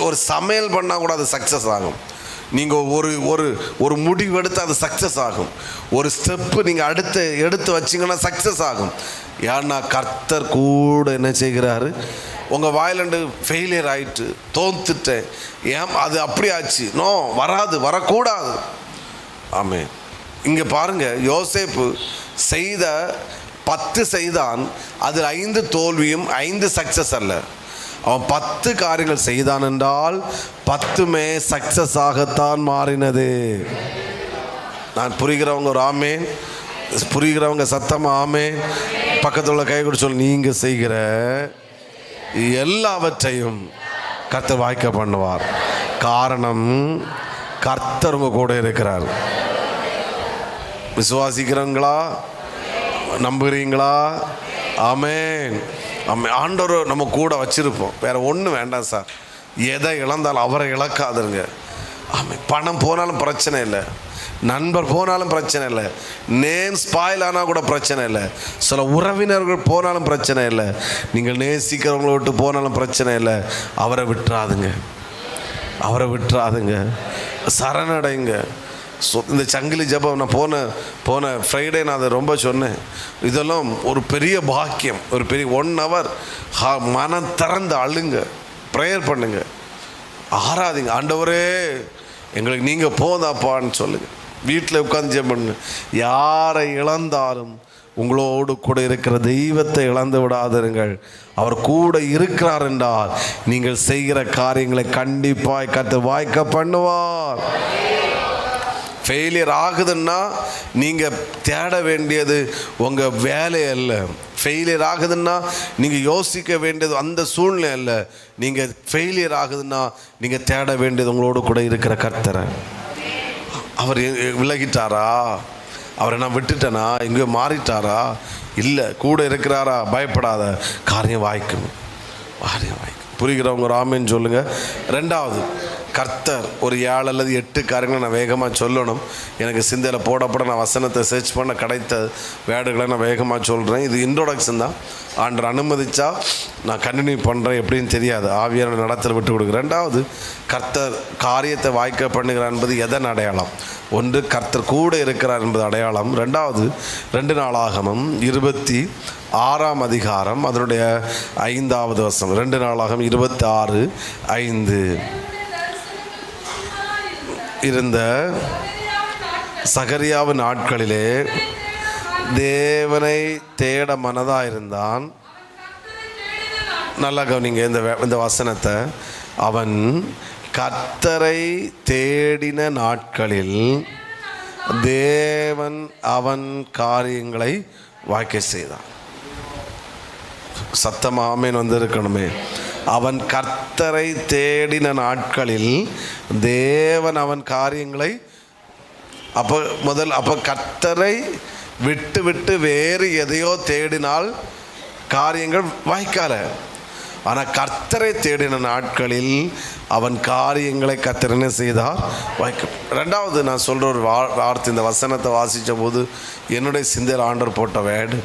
ஒரு சமையல் பண்ணால் கூட அது சக்ஸஸ் ஆகும். நீங்கள் ஒரு ஒரு ஒரு முடிவு எடுத்து அது சக்ஸஸ் ஆகும். ஒரு ஸ்டெப்பு நீங்கள் எடுத்து வச்சிங்கன்னா சக்ஸஸ் ஆகும். ஏன்னா கர்த்தர் கூட என்ன செய்கிறாரு? உங்கள் வாயிலண்டு ஃபெயிலியர் ஆயிட்டு தோத்துட்டேன், ஏன் அது அப்படி ஆச்சு, நோ, வராது, வரக்கூடாது. ஆமென். இங்கே பாருங்கள், யோசேப்பு செய்த 10 செய்தான், அதில் 5 தோல்வியும் 5 சக்ஸஸ் அல்ல. அவன் 10 காரியங்கள் செய்தான் என்றால் 10மே சக்ஸஸ் ஆகத்தான் மாறினது. நான் புரிகிறவங்க ஒரு ஆமேன், புரிகிறவங்க சத்தமா ஆமேன். பக்கத்தில் உள்ள கை கூட சொல்லு, நீங்கள் செய்கிற எல்லாவற்றையும் கர்த்தர் வாய்க்க பண்ணுவார். காரணம், கர்த்தர் உங்க கூட இருக்கிறார். விசுவாசிக்கிறவங்களா? நம்புகிறீங்களா? ஆமென். ஆண்டவர் நம்ம கூட வச்சிருப்போம். வேற ஒன்றும் வேண்டாம் சார். எதை இழந்தாலும் அவரை இழக்காதுங்க. ஆமாம். பணம் போனாலும் பிரச்சனை இல்லை, நண்பர் போனாலும் பிரச்சனை இல்லை, நேம் ஸ்பாயில் ஆனால் கூட பிரச்சனை இல்லை, சில உறவினர்கள் போனாலும் பிரச்சனை இல்லை, நீங்கள் நேசிக்கிறவங்களை விட்டு போனாலும் பிரச்சனை இல்லை. அவரை விட்டுறாதுங்க, அவரை விட்டுறாதுங்க, சரணடைங்க. இந்த சங்கிலி ஜபம் நான் போன ஃப்ரைடே நான் அதை ரொம்ப சொன்னேன். இதெல்லாம் ஒரு பெரிய பாக்கியம். ஒரு பெரிய 1 hour மனம் திறந்து அழுங்க, ப்ரேயர் பண்ணுங்க, ஆராதிங்க. ஆண்டவரே எங்களுக்கு நீங்கள் போதாப்பான்னு சொல்லுங்க. வீட்டில் உட்காந்து ஜெபம் பண்ணுங்க. யாரை இழந்தாலும் உங்களோடு கூட இருக்கிற தெய்வத்தை இழந்து விடாதிருங்கள். அவர் கூட இருக்கிறார் என்றால் நீங்கள் செய்கிற காரியங்களை கண்டிப்பாக கர்த்தர் வாய்க்க பண்ணுவார். ஃபெயிலியர் ஆகுதுன்னா நீங்கள் தேட வேண்டியது உங்கள் வேலை அல்ல. ஃபெயிலியர் ஆகுதுன்னா நீங்கள் யோசிக்க வேண்டியது அந்த சூழ்நிலை அல்ல. நீங்கள் ஃபெயிலியர் ஆகுதுன்னா நீங்கள் தேட வேண்டியது உங்களோடு கூட இருக்கிற கர்த்தரை. அவர் விலகிட்டாரா? அவரை நான் விட்டுட்டேனா? எங்கேயோ மாறிட்டாரா? இல்லை, கூட இருக்கிறாரா? பயப்படாத, காரியம் வாய்க்கும், காரியம் வாய்க்கும். புரிகிறவங்க ராமேன்னு சொல்லுங்கள். 2வது, கர்த்தர் ஒரு 7 அல்லது 8 காரியங்களை நான் வேகமாக சொல்லணும். எனக்கு சிந்தையில் போடப்பட நான் வசனத்தை சர்ச் பண்ண கிடைத்த வேர்டுகளை நான் வேகமாக சொல்கிறேன். இது இன்ட்ரோடக்ஷன் தான். ஆண்டவர் அனுமதிச்சா நான் கண்டினியூ பண்ணுறேன். எப்படின்னு தெரியாது, ஆவியான நடத்தல் விட்டு கொடுக்குறேன். 2வது, கர்த்தர் காரியத்தை வாய்க்க பண்ணுகிறார் என்பது எதன் அடையாளம்? 1, கர்த்தர் கூட இருக்கிறார் என்பது அடையாளம். 2வது, 2 நாளாகமம் 26ஆம் அதிகாரம் அதனுடைய 5வது வசனம். 2 நாளாகமம் 26:5. இருந்த சகரியாவின் நாட்களிலே தேவனை தேட மனதாக இருந்தான். நல்லா கவனிங்க இந்த வசனத்தை. அவன் கர்த்தரை தேடின நாட்களில் தேவன் அவன் காரியங்களை வாய்க்க செய்தான். சத்தமாமேன் வந்திருக்கணுமே. அவன் கர்த்தரை தேடின நாட்களில் தேவன் அவன் காரியங்களை அப்போ கர்த்தரை விட்டு வேறு எதையோ தேடினால் காரியங்கள் வாய்க்கால. ஆனால் கர்த்தரை தேடின நாட்களில் அவன் காரியங்களை கர்த்தர் என்ன செய்தார்? வாய்க்க. 2வது நான் சொல்கிற ஒரு வார்த்தை, இந்த வசனத்தை வாசித்த போது என்னுடைய சிந்தையில் ஆண்டவர் போட்ட வேர்டு,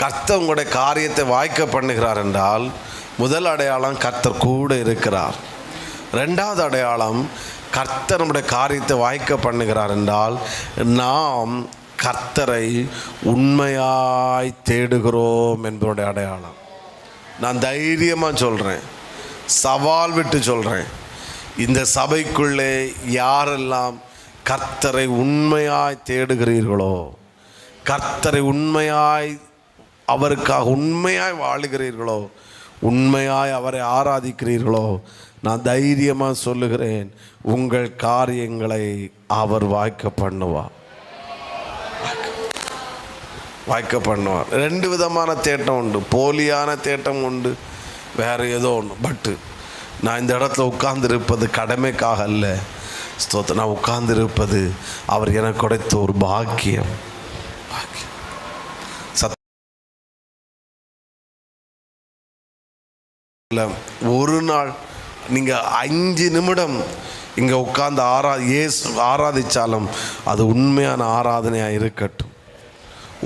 கர்த்தர் உங்களுடைய காரியத்தை வாய்க்க பண்ணுகிறார் என்றால் முதல் அடையாளம் கர்த்தர் கூட இருக்கிறார். 2வது அடையாளம் கர்த்தர் நம்முடைய காரியத்தை வாய்க்க பண்ணுகிறார் என்றால் நாம் கர்த்தரை உண்மையாய் தேடுகிறோம் என்பதோடைய அடையாளம். நான் தைரியமாக சொல்கிறேன், சவால் விட்டு சொல்கிறேன், இந்த சபைக்குள்ளே யாரெல்லாம் கர்த்தரை உண்மையாய் தேடுகிறீர்களோ, கர்த்தரை உண்மையாய் அவருக்காக உண்மையாய் வாழுகிறீர்களோ, உண்மையாய் அவரை ஆராதிக்கிறீர்களோ, நான் தைரியமாக சொல்லுகிறேன், உங்கள் காரியங்களை அவர் வாய்க்க பண்ணுவார். வாய்க்க பண்ணுவார். 2 விதமான தேட்டம் உண்டு. போலியான தேட்டம் உண்டு, வேறு ஏதோ ஒன்று. பட்டு நான் இந்த இடத்துல உட்கார்ந்திருப்பது கடமைக்காக அல்ல, ஸ்தோத்திரம். நான் உட்கார்ந்திருப்பது அவர் எனக்கு கிடைத்த ஒரு பாக்கியம். ஒரு நாள் நீங்கள் 5 நிமிடம் இங்கே உட்கார்ந்து ஆராதிச்சாலும் அது உண்மையான ஆராதனையாக இருக்கட்டும்.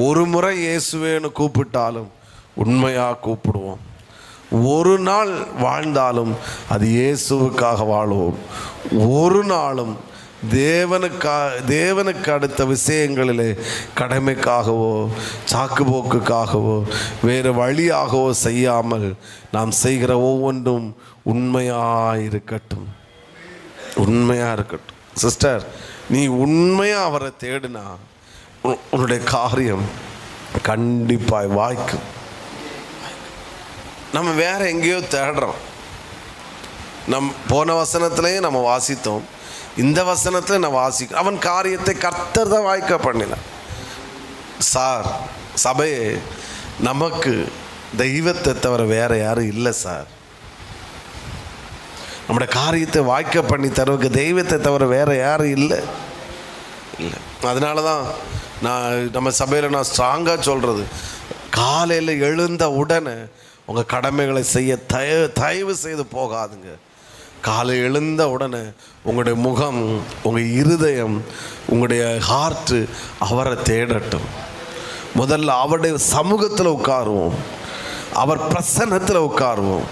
ஒரு முறை இயேசுவேன்னு கூப்பிட்டாலும் உண்மையாக கூப்பிடுவோம். ஒரு நாள் வாழ்ந்தாலும் அது இயேசுவுக்காக வாழ்வோம். ஒரு நாளும் தேவனுக்கு அடுத்த விஷயங்களிலே கடமைக்காகவோ சாக்குப்போக்குக்காகவோ வேறு வழியாகவோ செய்யாமல் நாம் செய்கிற ஒவ்வொன்றும் உண்மையாக இருக்கட்டும். சிஸ்டர், நீ உண்மையாக அவரை தேடினா உன்னுடைய காரியம் கண்டிப்பாய் வாய்க்கும். நம்ம வேற எங்கேயோ தேடுறோம். போன வசனத்திலேயே நம்ம வாசித்தோம், இந்த வசனத்தில் நான் வாசிக்கிறேன். அவன் காரியத்தை கர்த்தர் தான் வாய்க்க பண்ணினான். சார், சபையே, நமக்கு தெய்வத்தை தவிர வேற யாரும் இல்லை சார். நம்முடைய காரியத்தை வாய்க்க பண்ணி தருவதுக்கு தெய்வத்தை தவிர வேற யாரும் இல்லை. அதனால தான் நம்ம சபையில் நான் ஸ்ட்ராங்காக சொல்கிறது, காலையில் எழுந்த உடனே உங்கள் கடமைகளை செய்ய தயவு செய்து போகாதுங்க. காலை எழுந்த உடனே உங்களுடைய முகம், உங்கள் இருதயம், உங்களுடைய ஹார்ட்டு அவரை தேடட்டும். முதல்ல அவருடைய சமூகத்தில் உட்காருவோம், அவர் பிரசன்னத்தில் உட்காருவோம்,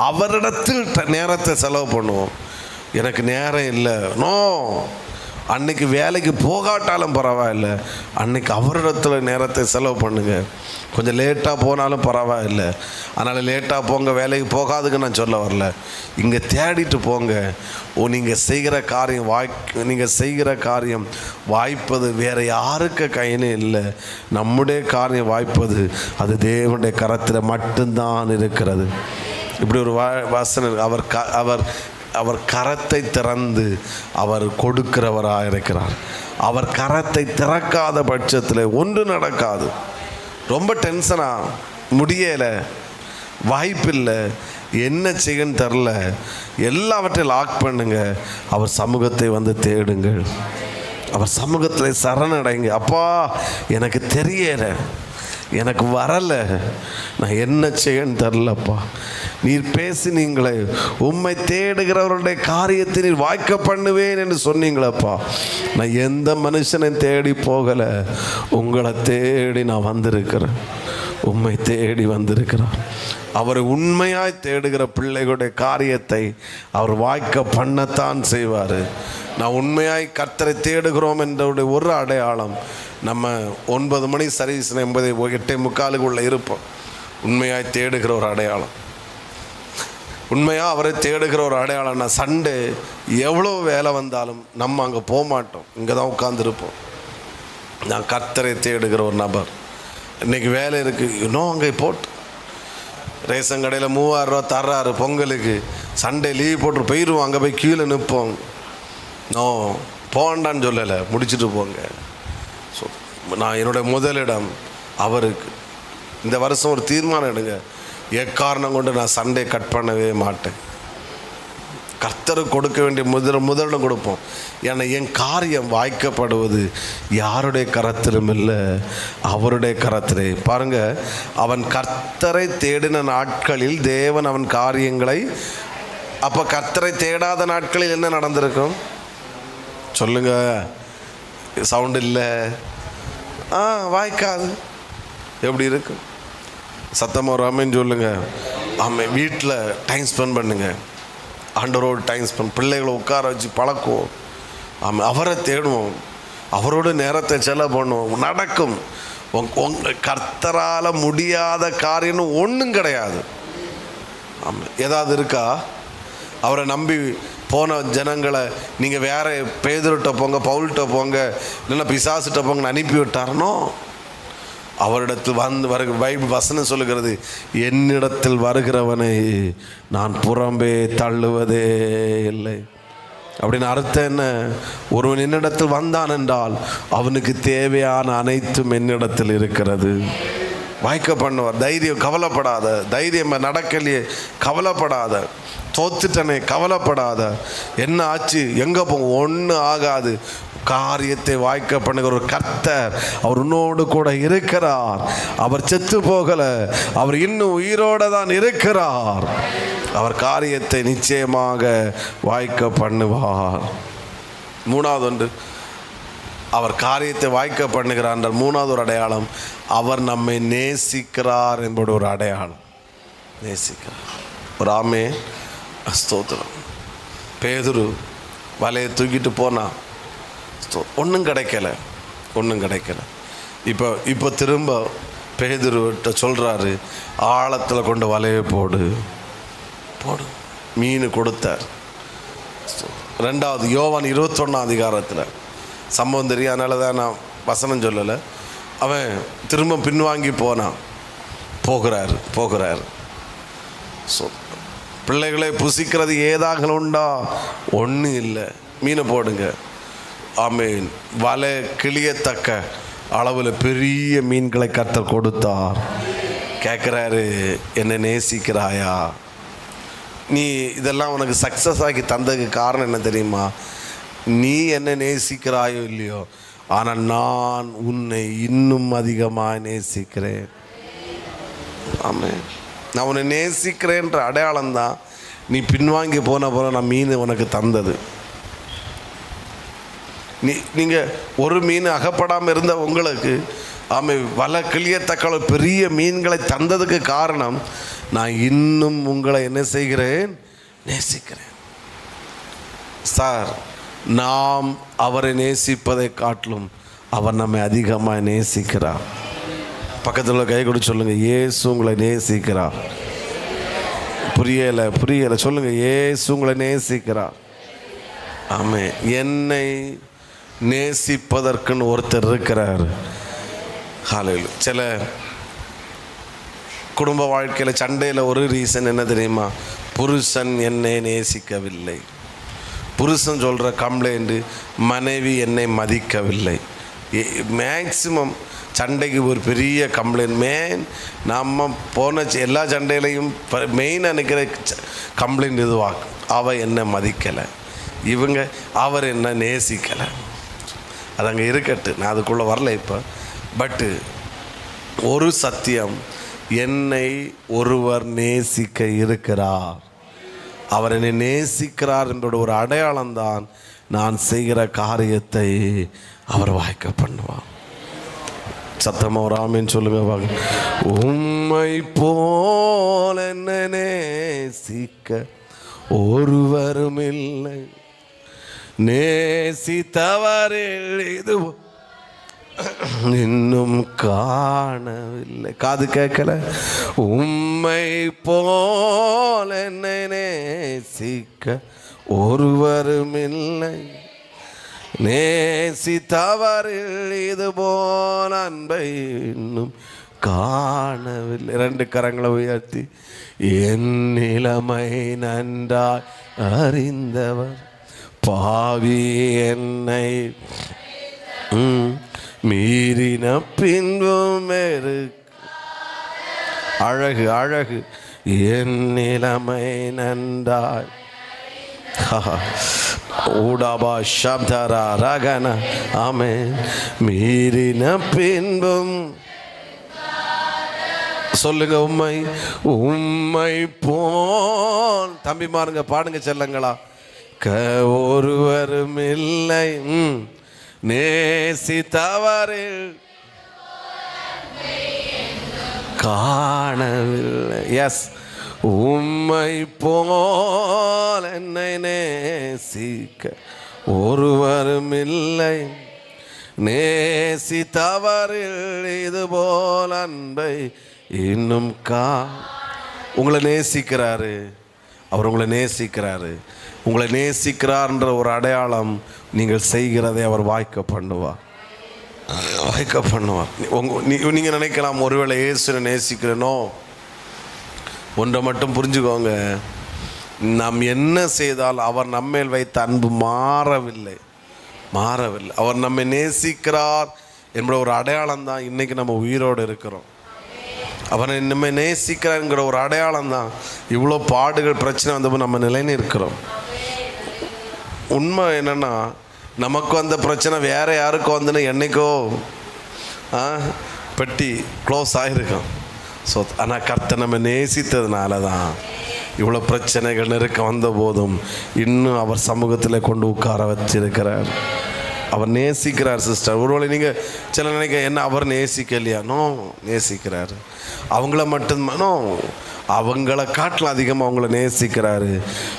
அவரிடத்தில் நேரத்தை செலவு பண்ணுவோம். எனக்கு நேரம் இல்லை, நோ, அன்னைக்கு வேலைக்கு போகாட்டாலும் பரவாயில்ல, அன்னைக்கு அவரிடத்தில் நேரத்தை செலவு பண்ணுங்க. கொஞ்சம் லேட்டாக போனாலும் பரவாயில்லை, அதனால் லேட்டாக போங்க, வேலைக்கு போகாதுங்க நான் சொல்ல வரல. இங்கே தேடிட்டு போங்க. நீங்கள் செய்கிற காரியம் வாய்ப்பது வேறு யாருக்கு கையிலே இல்லை. நம்முடைய காரியம் வாய்ப்பது அது தேவனுடைய கரத்தில் மட்டும்தான் இருக்கிறது. இப்படி ஒரு வசனம், அவர் கரத்தை திறந்து அவர் கொடுக்கிறவராக இருக்கிறார். அவர் கரத்தை திறக்காத பட்சத்தில் ஒன்று நடக்காது. ரொம்ப டென்ஷனாக முடியலை, வாய்ப்பில்லை, என்ன செய்யன்னு தெரில, எல்லாவற்றையும் லாக் பண்ணுங்க. அவர் சமூகத்தை வந்து தேடுங்கள், அவர் சமூகத்தில் சரணடைங்க. அப்பா, எனக்கு தெரியலை, எனக்கு வரலை, நான் என்ன செய்யன்னு தெரிலப்பா, நீர் பேசினீங்களே, உம்மை தேடுகிறவருடைய காரியத்தை நீர் வாய்க்க பண்ணுவேன் என்று சொன்னீங்களப்பா. நான் எந்த மனுஷனை தேடி போகலை, உங்களை தேடி நான் வந்திருக்கிறேன், உம்மை தேடி வந்திருக்கிறார். அவர் உண்மையாய் தேடுகிற பிள்ளைகளுடைய காரியத்தை அவர் வாய்க்க பண்ணத்தான் செய்வார். நான் உண்மையாய் கர்த்தரை தேடுகிறோம் என்ற ஒரு அடையாளம், நம்ம 9 மணி சர்வீஸ் 8:45 இருப்போம். உண்மையாய் தேடுகிற ஒரு அடையாளம், உண்மையாக அவரை தேடுகிற ஒரு அடையாளம். நான் சண்டே எவ்வளோ வேலை வந்தாலும் நம்ம அங்கே போக மாட்டோம், இங்கே தான் உட்காந்துருப்போம். நான் கர்த்தரை தேடுகிற ஒரு நபர். இன்றைக்கி வேலை இருக்குது, இன்னும் அங்கே போட்டு ரேஷன் கடையில் 3000 ரூபா தர்றாரு பொங்கலுக்கு, சண்டே லீவ் போட்டு போயிடுவோம், அங்கே போய் கீழே நிற்போம். நோ, போண்டான்னு சொல்லலை, முடிச்சுட்டு போங்க. ஸோ நான் என்னுடைய முதலிடம் அவருக்கு. இந்த வருஷம் ஒரு தீர்மானம் எடுங்க, எக்காரணம் கொண்டு நான் சண்டே கட் பண்ணவே மாட்டேன். கர்த்தருக்கு கொடுக்க வேண்டிய முதலிடம் கொடுப்போம். ஏன்னா என் காரியம் வாய்க்கப்படுவது யாருடைய கரத்திலும் இல்லை, அவருடைய கரத்திலே. பாருங்க, அவன் கர்த்தரை தேடின நாட்களில் தேவன் அவன் காரியங்களை. அப்போ கர்த்தரை தேடாத நாட்களில் என்ன நடந்திருக்கும் சொல்லுங்க? சவுண்டு இல்லை, வாய்க்காது. எப்படி இருக்கு? சத்தமாக ஒரு ஆமென் சொல்லுங்க. ஆமாம், வீட்டில் டைம் ஸ்பெண்ட் பண்ணுங்க, ஆண்டவரோடு டைம் ஸ்பெண்ட், பிள்ளைகளை உட்கார வச்சு பழக்குவோம். ஆமாம், அவரை தேடுவோம், அவரோட நேரத்தை செலவு பண்ணுவோம். நடக்கும். கர்த்தரால் முடியாத காரியம் ஒன்றும் கிடையாது. ஆமாம், ஏதாவது இருக்கா? அவரை நம்பி போன ஜனங்களை நீங்கள் வேற பேதுருட்ட போங்க, பவுல்கிட்ட போங்க, இல்லைன்னா பிசாசுகிட்ட போங்கன்னு அனுப்பி விட்டாரனோ? அவரிடத்தில் பைபிள் வசனம் சொல்லுகிறது, என்னிடத்தில் வருகிறவனை நான் புறம்பே தள்ளுவதே இல்லை. அப்படின்னு அர்த்தம் என்ன? ஒருவன் என்னிடத்தில் வந்தான் என்றால் அவனுக்கு தேவையான அனைத்தும் என்னிடத்தில் இருக்கிறது. வாய்க்க பண்ணுவார். தைரியம், கவலைப்படாத. தைரியம் நடக்கலையே, கவலைப்படாத. தோத்துட்டனே, கவலைப்படாத. என்ன ஆச்சு, எங்கே போங்க, ஒன்றும் ஆகாது. காரியத்தை வாய்க்க பண்ணுகிற ஒரு கர்த்தர், அவர் உன்னோடு கூட இருக்கிறார். அவர் செத்து போகல, அவர் இன்னும் உயிரோடு தான் இருக்கிறார். அவர் காரியத்தை நிச்சயமாக வாய்க்க பண்ணுவார். மூணாவது ஒன்று, அவர் காரியத்தை வாய்க்க பண்ணுகிறார் என்றால் மூணாவது ஒரு அடையாளம், அவர் நம்மை நேசிக்கிறார் என்பது ஒரு அடையாளம். நேசிக்கிறார். ஒரு ஆமே ஸ்தோத்திரம். பேதுரு வலையை தூக்கிட்டு போனான், ஒன்றும் கிடைக்கல. இப்போ திரும்ப பேதுருவிட்ட சொல்கிறாரு, ஆழத்தில் கொண்டு வலையை போடு. மீன் கொடுத்தார். ரெண்டாவது யோவான் 21 அதிகாரத்தில் சம்பவம் தெரியும், அதனால தான் நான் வசனம் சொல்லலை. அவன் திரும்ப பின்வாங்கி போகிறாரு. ஸோ பிள்ளைகளை புசிக்கிறது ஏதாக உண்டா? ஒன்றும் இல்லை. மீனை போடுங்க. ஆமேன். வலை கிளியத்தக்க அளவில் பெரிய மீன்களை கர்த்தர் கொடுத்தார். கேட்குறாரு, என்னை நேசிக்கிறாயா? நீ இதெல்லாம் உனக்கு சக்ஸஸ் ஆக்கி தந்ததுக்கு காரணம் என்ன தெரியுமா? நீ என்னை நேசிக்கிறாயோ இல்லையோ, ஆனால் நான் உன்னை இன்னும் அதிகமாக நேசிக்கிறேன். ஆமாம், நான் உன்னை நேசிக்கிறேன்ற அடையாளம் தான் நீ பின்வாங்கி போன போல நான் மீன் உனக்கு தந்தது. நீங்கள் ஒரு மீன் அகப்படாமல் இருந்த உங்களுக்கு வலை கிளியத்தக்க பெரிய மீன்களை தந்ததுக்கு காரணம் நான் இன்னும் உங்களை என்ன செய்கிறேன்? நேசிக்கிறேன். சார், நாம் அவரை நேசிப்பதை காட்டிலும் அவர் நம்மை அதிகமாக நேசிக்கிறார். பக்கத்தில் கை கொடுத்து சொல்லுங்கள், இயேசு உங்களை நேசிக்கிறார். புரியலை சொல்லுங்கள், இயேசு உங்களை நேசிக்கிறார். ஆமென். என்னை நேசிப்பதற்குன்னு ஒருத்தர் இருக்கிறார். ஹல்லேலூயா. சில குடும்ப வாழ்க்கையில் சண்டையில் ஒரு ரீசன் என்ன தெரியுமா? புருஷன் என்னை நேசிக்கவில்லை. புருஷன் சொல்கிற கம்ப்ளைண்ட்டு, மனைவி என்னை மதிக்கவில்லை. மேக்சிமம் சண்டைக்கு ஒரு பெரிய கம்ப்ளைண்ட். நம்ம போன எல்லா சண்டையிலையும் மெயினாக நிற்கிற கம்ப்ளைண்ட் இதுவாகும், அவள் என்னை மதிக்கலை, அவர் என்ன நேசிக்கலை. அது அங்கே இருக்கட்டு, நான் அதுக்குள்ளே வரல இப்போ. பட்டு ஒரு சத்தியம், என்னை ஒருவர் நேசிக்க இருக்கிறார், அவர் என்னை நேசிக்கிறார் என்பது ஒரு அடையாளம்தான் நான் செய்கிற காரியத்தை அவர் வாய்க்க பண்ணுவார். சத்தமாக ஒரு ஆமேன்னு சொல்லுங்க வாங்க. உம்மை போல் என்ன நேசிக்க ஒருவரும் இல்லை, நேசித்தவரில் இது இன்னும் காணவில்லை. காது கேட்கல. உம்மை போல் என்னை நேசிக்க ஒருவரும் இல்லை, நேசித்தவரில் இது போல் அன்பை இன்னும் காணவில்லை. 2 கரங்களை உயர்த்தி, என் நிலைமை நன்றாய் அறிந்தவர், பாவி என்னை மீறின பின்பும் அழகு என் நிலைமை நன்றாய் ஊடாபா சப்தரா ரகன ஆமென். மீறின பின்பும் சொல்லுங்க, உம்மை போல். தம்பி மாறுங்க, பாடுங்க செல்லங்களா. ஒருவரும் இல்லை, நேசித்தவரில் காணவில்லை. எஸ், உம்மை போல் என்னை நேசிக்க ஒருவரும் இல்லை, நேசித்தவரில் இது போல் அன்பை இன்னும் உங்களை நேசிக்கிறாரு. அவர் உங்களை நேசிக்கிறாரு. உங்களை நேசிக்கிறார்ன்ற ஒரு அடையாளம் நீங்கள் செய்கிறதை அவர் வாய்க்க பண்ணுவார். நீங்கள் நினைக்கலாம், ஒருவேளை இயேசுவை நேசிக்கிறேனோ. ஒன்றை மட்டும் புரிஞ்சுக்கோங்க, நாம் என்ன செய்தால் அவர் நம்மேல் வைத்த அன்பு மாறவில்லை. அவர் நம்மை நேசிக்கிறார் என்ற ஒரு அடையாளம் தான் இன்றைக்கி நம்ம உயிரோடு இருக்கிறோம். அவனை நம்ம நேசிக்கிறாங்கிற ஒரு அடையாளம் தான் இவ்வளோ பாடுகள் பிரச்சனை வந்தப்போ நம்ம நிலைன்னு இருக்கிறோம். உண்மை என்னென்னா, நமக்கு வந்த பிரச்சனை வேறு யாருக்கும் வந்துன்னு என்றைக்கோ பெட்டி க்ளோஸ் ஆகிருக்கோம். ஸோ ஆனால் கர்த்தர் நம்ம நேசித்ததுனால தான் இவ்வளோ பிரச்சனைகள் நெருக்க வந்த போதும் இன்னும் அவர் சமூகத்தில் கொண்டு உட்கார வச்சிருக்கிறார். அவர் நேசிக்கிறார் சிஸ்டர். ஒருவேளை நீங்கள் சில நினைக்க, என்ன அவர் நேசிக்கலையா? நோ, நேசிக்கிறார். அவங்கள மட்டும்தானோ, அவங்கள காட்டிலும் அதிகமாக அவங்கள நேசிக்கிறாரு.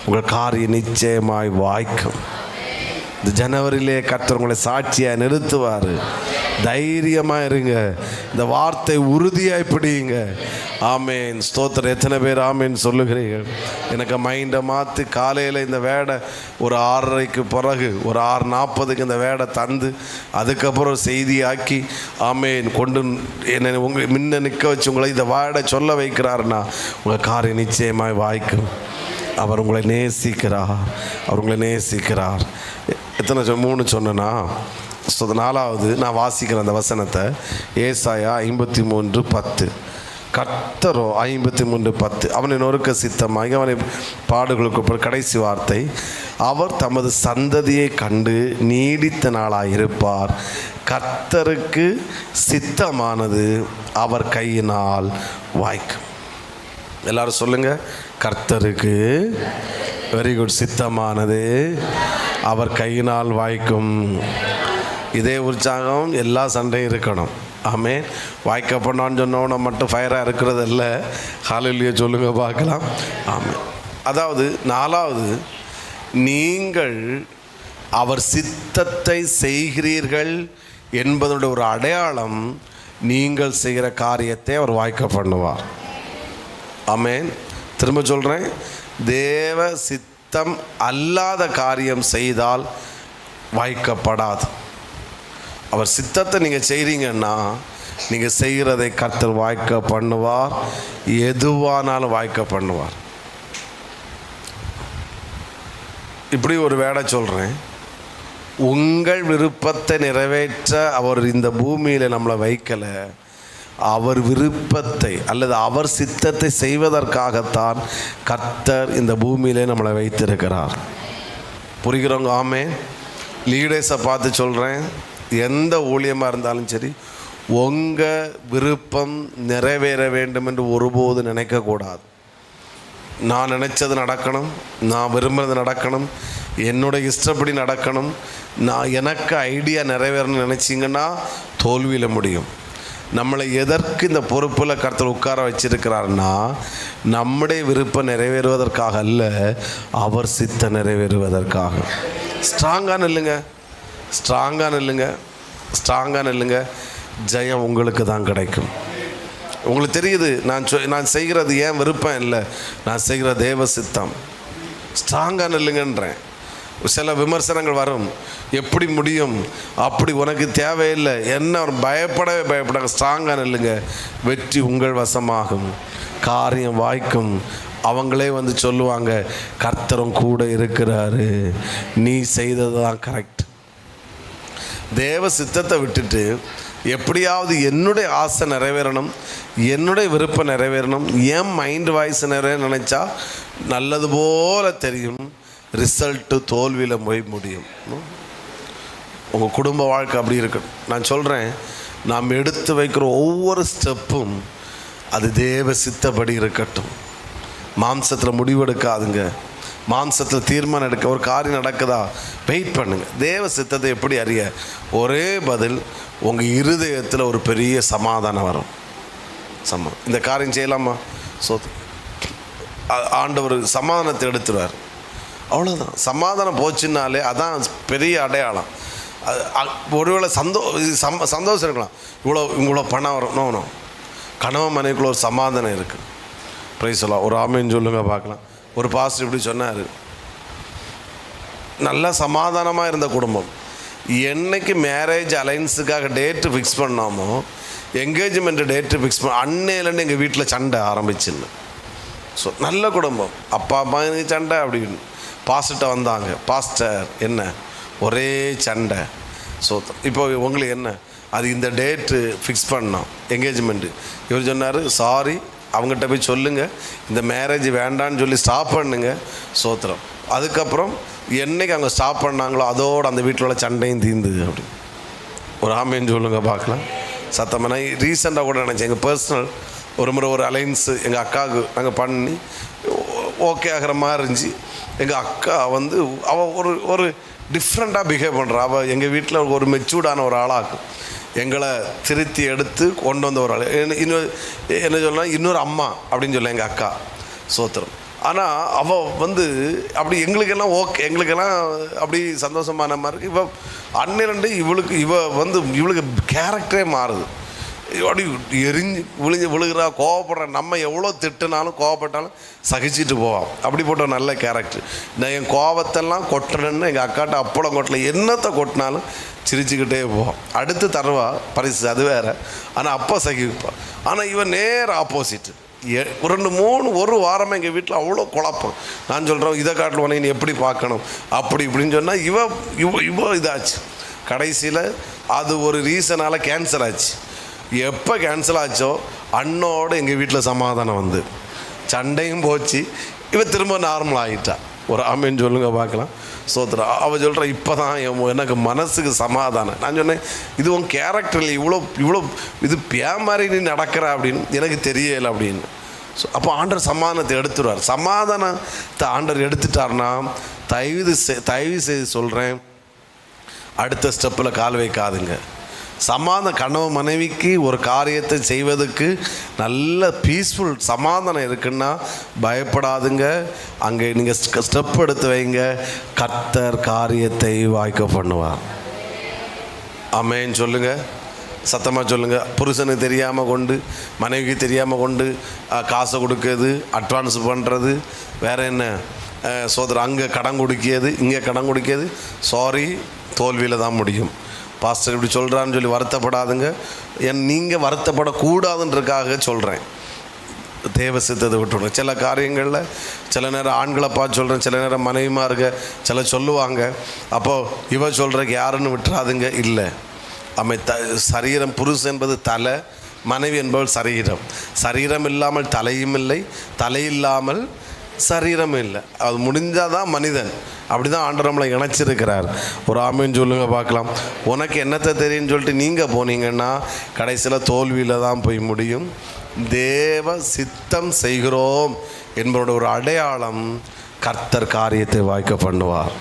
உங்கள் காரியம் நிச்சயமாய் வாய்க்கும். இந்த ஜனவரியிலே கர்த்தர் உங்களை சாட்சியாக நிறுத்துவார். தைரியமாக இருங்க. இந்த வார்த்தை உறுதியாய் பிடிங்க. ஆமேன், ஸ்தோத்திரம். எத்தனை பேர் ஆமேன் சொல்லுகிறீர்கள்? எனக்கு மைண்டை மாற்றி காலையில் இந்த வேடை ஒரு 6:30க்கு பிறகு ஒரு 6:40க்கு இந்த வேடை தந்து அதுக்கப்புறம் செய்தியாக்கி ஆமேன் கொண்டு என்னை முன்ன நிற்க வச்சு உங்களை இந்த வேடை சொல்ல வைக்கிறாருன்னா உங்கள் காரியம் நிச்சயமாய் வாய்க்கும். அவர் உங்களை நேசிக்கிறார். அவர் உங்களை நேசிக்கிறார். எத்தனை 3 சொன்னா? 4வது நான் வாசிக்கிறேன் அந்த வசனத்தை. ஏசாயா 53:10. கர்த்தரோ 53:10 அவனை நொறுக்க சித்தமாகி அவனை பாடுகளுக்கு கடைசி வார்த்தை, அவர் தமது சந்ததியை கண்டு நீடித்த நாளாயிருப்பார். கர்த்தருக்கு சித்தமானது அவர் கையினால் வாய்க்கும். எல்லாரும் சொல்லுங்க, கர்த்தருக்கு வெரி குட், சித்தமானது அவர் கையினால் வாய்க்கும். இதே உற்சாகம் எல்லா சண்டையும் இருக்கணும். ஆமே, வாய்க்கப்படான்னு சொன்னோன்னா மட்டும் ஃபயராக இருக்கிறது இல்லை. ஹல்லேலூயா சொல்லுங்க பார்க்கலாம். ஆமே, அதாவது 4வது, நீங்கள் அவர் சித்தத்தை செய்கிறீர்கள் என்பதனுடைய ஒரு அடையாளம் நீங்கள் செய்கிற காரியத்தை அவர் வாய்க்க பண்ணுவார். ஆமேன். திரும்ப சொல்கிறேன், தேவ சித்தம் அல்லாத காரியம் செய்தால் வாய்க்கப்படாது. அவர் சித்தத்தை நீங்கள் செய்கிறீங்கன்னா நீங்கள் செய்கிறதை கர்த்தர் வாய்க்க பண்ணுவார். எதுவானாலும் வாய்க்க பண்ணுவார். இப்படி ஒரு வேடை சொல்கிறேன், உங்கள் விருப்பத்தை நிறைவேற்ற அவர் இந்த பூமியில் நம்மளை வைக்கலை. அவர் விருப்பத்தை அல்லது அவர் சித்தத்தை செய்வதற்காகத்தான் கர்த்தர் இந்த பூமியிலே நம்மளை வைத்திருக்கிறார். புரிகிறவங்க? ஆமே. லீடர்ஸை பார்த்து சொல்கிறேன், எந்த ஊழியமாக இருந்தாலும் சரி, உங்கள் விருப்பம் நிறைவேற வேண்டும் என்று ஒருபோது நினைக்கக்கூடாது. நான் நினச்சது நடக்கணும், நான் விரும்புகிறது நடக்கணும், என்னுடைய இஷ்டப்படி நடக்கணும், நான் எனக்கு ஐடியா நிறைவேறணும்னு நினச்சிங்கன்னா தோல்வியில் முடியும். நம்மளை எதற்கு இந்த பொறுப்பில் கர்த்தர் உட்கார வச்சிருக்கிறாருன்னா நம்முடைய விருப்பம் நிறைவேறுவதற்காக அல்ல, அவர் சித்த நிறைவேறுவதற்காக. ஸ்ட்ராங்காக நில்லுங்க, ஸ்ட்ராங்காக நில்லுங்க, ஸ்ட்ராங்காக நில்லுங்க. ஜெயம் உங்களுக்கு தான் கிடைக்கும். உங்களுக்கு தெரியுது, நான் செய்கிறது ஏன் விருப்பம் இல்லை, நான் செய்கிற தேவ சித்தம். ஸ்ட்ராங்காக நில்லுங்கன்றேன். சில விமர்சனங்கள் வரும், எப்படி முடியும், அப்படி உனக்கு தேவையில்லை, என்ன பயப்படவே பயப்படாங்க. ஸ்ட்ராங்காக நில்லுங்க, வெற்றி உங்கள் வசமாகும், காரியம் வாய்க்கும். அவங்களே வந்து சொல்லுவாங்க, கர்த்தரும் கூட இருக்கிறாரு, நீ செய்தது தான் கரெக்ட். தேவ சித்தத்தை விட்டுட்டு எப்படியாவது என்னுடைய ஆசை நிறைவேறணும், என்னுடைய விருப்பம் நிறைவேறணும், என் மைண்ட் வாய்ஸ் நிறைவேற நினச்சா நல்லது போல தெரியும், ரிசல்ட்டு தோல்வியில் போய் முடியும். உங்கள் குடும்ப வாழ்க்கை அப்படி இருக்கணும். நான் சொல்கிறேன், நாம் எடுத்து வைக்கிற ஒவ்வொரு ஸ்டெப்பும் அது தேவ சித்தப்படி இருக்கட்டும். மாம்சத்தில் முடிவெடுக்காதுங்க, மாம்சத்தில் தீர்மானம் எடுக்க. ஒரு காரியம் நடக்குதா, வெயிட் பண்ணுங்க. தேவ சித்தத்தை எப்படி அறிய? ஒரே பதில், உங்கள் இருதயத்தில் ஒரு பெரிய சமாதானம் வரும். இந்த காரியம் செய்யலாமா, ஆண்டவர் சமாதானத்தை எடுத்துருவார். அவ்வளோதான். சமாதானம் போச்சுன்னாலே அதான் பெரிய அடையாளம். ஒருவேளை சந்தோஷம் இருக்கலாம், இவ்வளோ பணம் வரும், நோ. கணவன் மனைவிக்குள்ள ஒரு சமாதானம் இருக்குது. ப்ரைஸ் சொல்லலாம். ஒரு ஆமேன்னு சொல்லுங்க பார்க்கலாம். ஒரு பாஸ்டர் இப்படி சொன்னார், நல்லா சமாதானமாக இருந்த குடும்பம் என்னைக்கு மேரேஜ் அலைன்ஸுக்காக டேட்டு ஃபிக்ஸ் பண்ணாமோ, என்கேஜ்மெண்ட்டு டேட்டு ஃபிக்ஸ் பண்ண அன்னையிலேருந்து எங்கள் வீட்டில் சண்டை ஆரம்பிச்சுன்னு. ஸோ நல்ல குடும்பம், அப்பா அம்மா எனக்கு சண்டை அப்படின்னு. பாஸ்டர்கிட்ட வந்தாங்க, பாஸ்டர் என்ன ஒரே சண்டை. ஸோ இப்போ உங்களுக்கு என்ன, அது இந்த டேட்டு ஃபிக்ஸ் பண்ணோம் என்கேஜ்மெண்ட்டு. இவர் சொன்னார், சாரி, அவங்ககிட்ட போய் சொல்லுங்கள் இந்த மேரேஜ் வேண்டான்னு சொல்லி ஸ்டாப் பண்ணுங்க. சோத்திரம். அதுக்கப்புறம் என்றைக்கு அவங்க ஸ்டாப் பண்ணாங்களோ அதோடு அந்த வீட்டில் உள்ள சண்டையும் தீர்ந்துது. அப்படி ஒரு ஆமேன்னு சொல்லுங்கள் பார்க்கலாம். சத்தமாக நான் ரீசெண்டாக கூட நினச்சேன், எங்கள் பர்சனல் ஒரு முறை ஒரு அலைன்ஸு எங்கள் அக்காவுக்கு நாங்கள் பண்ணி ஓகே ஆகிற மாதிரி இருந்துச்சு. எங்கள் அக்கா வந்து அவள் ஒரு டிஃப்ரெண்ட்டாக பிஹேவ் பண்ணுறா. அவள் எங்கள் வீட்டில் ஒரு மெச்சூர்டான ஒரு ஆளாகும். எங்களை திருத்தி எடுத்து கொண்டு வந்த ஒரு ஆள். இன்னொரு என்ன சொல்லலாம், இன்னொரு அம்மா அப்படின்னு சொல்ல எங்கள் அக்கா சோத்திரம். ஆனால் அவள் வந்து அப்படி எங்களுக்கெல்லாம் ஓகே, எங்களுக்கெல்லாம் அப்படி சந்தோஷமான மாதிரி இருக்குது. இவள் அன்னிரண்டு இவளுக்கு கேரக்டரே மாறுது. அப்படி எரிஞ்சு விழுகிறா, கோவப்படுற. நம்ம எவ்வளோ திட்டுனாலும் கோவப்பட்டாலும் சகிச்சிட்டு போவான். அப்படி போட்ட நல்ல கேரக்டர். நான் என் கோவத்தெல்லாம் கொட்டுறேன்னு எங்கள் அக்காட்ட அப்பளம் கொட்டல, என்னத்தை கொட்டினாலும் சிரிச்சுக்கிட்டே போவான். அடுத்து தருவா பரிசு, அது வேறு. ஆனால் அப்போ சகிப்பான். ஆனால் இவன் நேர் ஆப்போசிட்டு. ஒரு வாரமாக எங்கள் வீட்டில் அவ்வளோ குழப்பம். நான் சொல்கிறேன், இதை காட்டில் உனக்கு நீ எப்படி பார்க்கணும் அப்படி இப்படின்னு சொன்னால் இவ இதாச்சு. கடைசியில் அது ஒரு ரீசனால் கேன்சல் ஆச்சு. எப்போ கேன்சல் ஆச்சோ அண்ணோடு எங்கள் வீட்டில் சமாதானம் வந்து சண்டையும் போச்சு. இவன் திரும்ப நார்மல் ஆகிட்டா. ஒரு ஆமேன்னு சொல்லுங்க பார்க்கலாம். சோத்ரா அவள் சொல்கிறா, இப்போ தான் எனக்கு மனசுக்கு சமாதானம். நான் சொன்னேன், இது உன் கேரக்டரில் இவ்வளோ இது மாதிரி நீ நடக்கிற அப்படின்னு எனக்கு தெரியலை அப்படின்னு. ஸோ அப்போ ஆண்டவர் சமாதானத்தை எடுத்துடுவார். சமாதானத்தை ஆண்டவர் எடுத்துட்டார்னா தயவு செய்து சொல்கிறேன், அடுத்த ஸ்டெப்பில் கால் வைக்காதுங்க. கணவன் மனைவிக்கு ஒரு காரியத்தை செய்வதற்கு நல்ல பீஸ்ஃபுல் சமாதானம் இருக்குன்னா பயப்படாதுங்க. அங்கே நீங்கள் ஸ்டெப் எடுத்து வைங்க. கர்த்தர் காரியத்தை வாய்க்க பண்ணுவார். ஆமென் சொல்லுங்கள், சத்தமாக சொல்லுங்கள். புருஷனுக்கு தெரியாமல் கொண்டு, மனைவிக்கு தெரியாமல் கொண்டு காசை கொடுக்கிறது, அட்வான்ஸ் பண்ணுறது, வேறு என்ன சோதரர், அங்கே கடன் கொடுக்கியது, இங்கே கடன் கொடுக்கியது, சாரி, தோல்வியில் தான் முடியும். பாஸ்டர் இப்படி சொல்கிறான்னு சொல்லி வருத்தப்படாதுங்க. நீங்கள் வருத்தப்படக்கூடாதுன்றதுக்காக சொல்கிறேன். தேவ சித்தத்தை விட்டுவிடுங்க. சில காரியங்களில் சில நேரம் ஆண்களை பார்த்து சொல்கிறேன், சில நேரம் மனைவிமா இருக்க சில சொல்லுவாங்க. அப்போது இவ சொல்கிறக்கு யாருன்னு விட்டுறாதுங்க. இல்லை, சரீரம் புருஷன் என்பது தலை, மனைவி என்பவள் சரீரம். சரீரம் இல்லாமல் தலையும் இல்லை, தலை இல்லாமல் சரீரம் இல்லை. அது முடிஞ்சால் தான் மனிதன். அப்படி தான் ஆண்டவர் நம்மளை இணைச்சிருக்கிறார். ஒரு ஆமேன்னு சொல்லுங்க பார்க்கலாம். உனக்கு என்னத்தை தெரியும்னு சொல்லிட்டு நீங்கள் போனீங்கன்னா கடைசியில் தோல்வியில் தான் போய் முடியும். தேவ சித்தம் செய்கிறோம் என்பதோட ஒரு அடையாளம், கர்த்தர் காரியத்தை வாய்க்க பண்ணுவார்.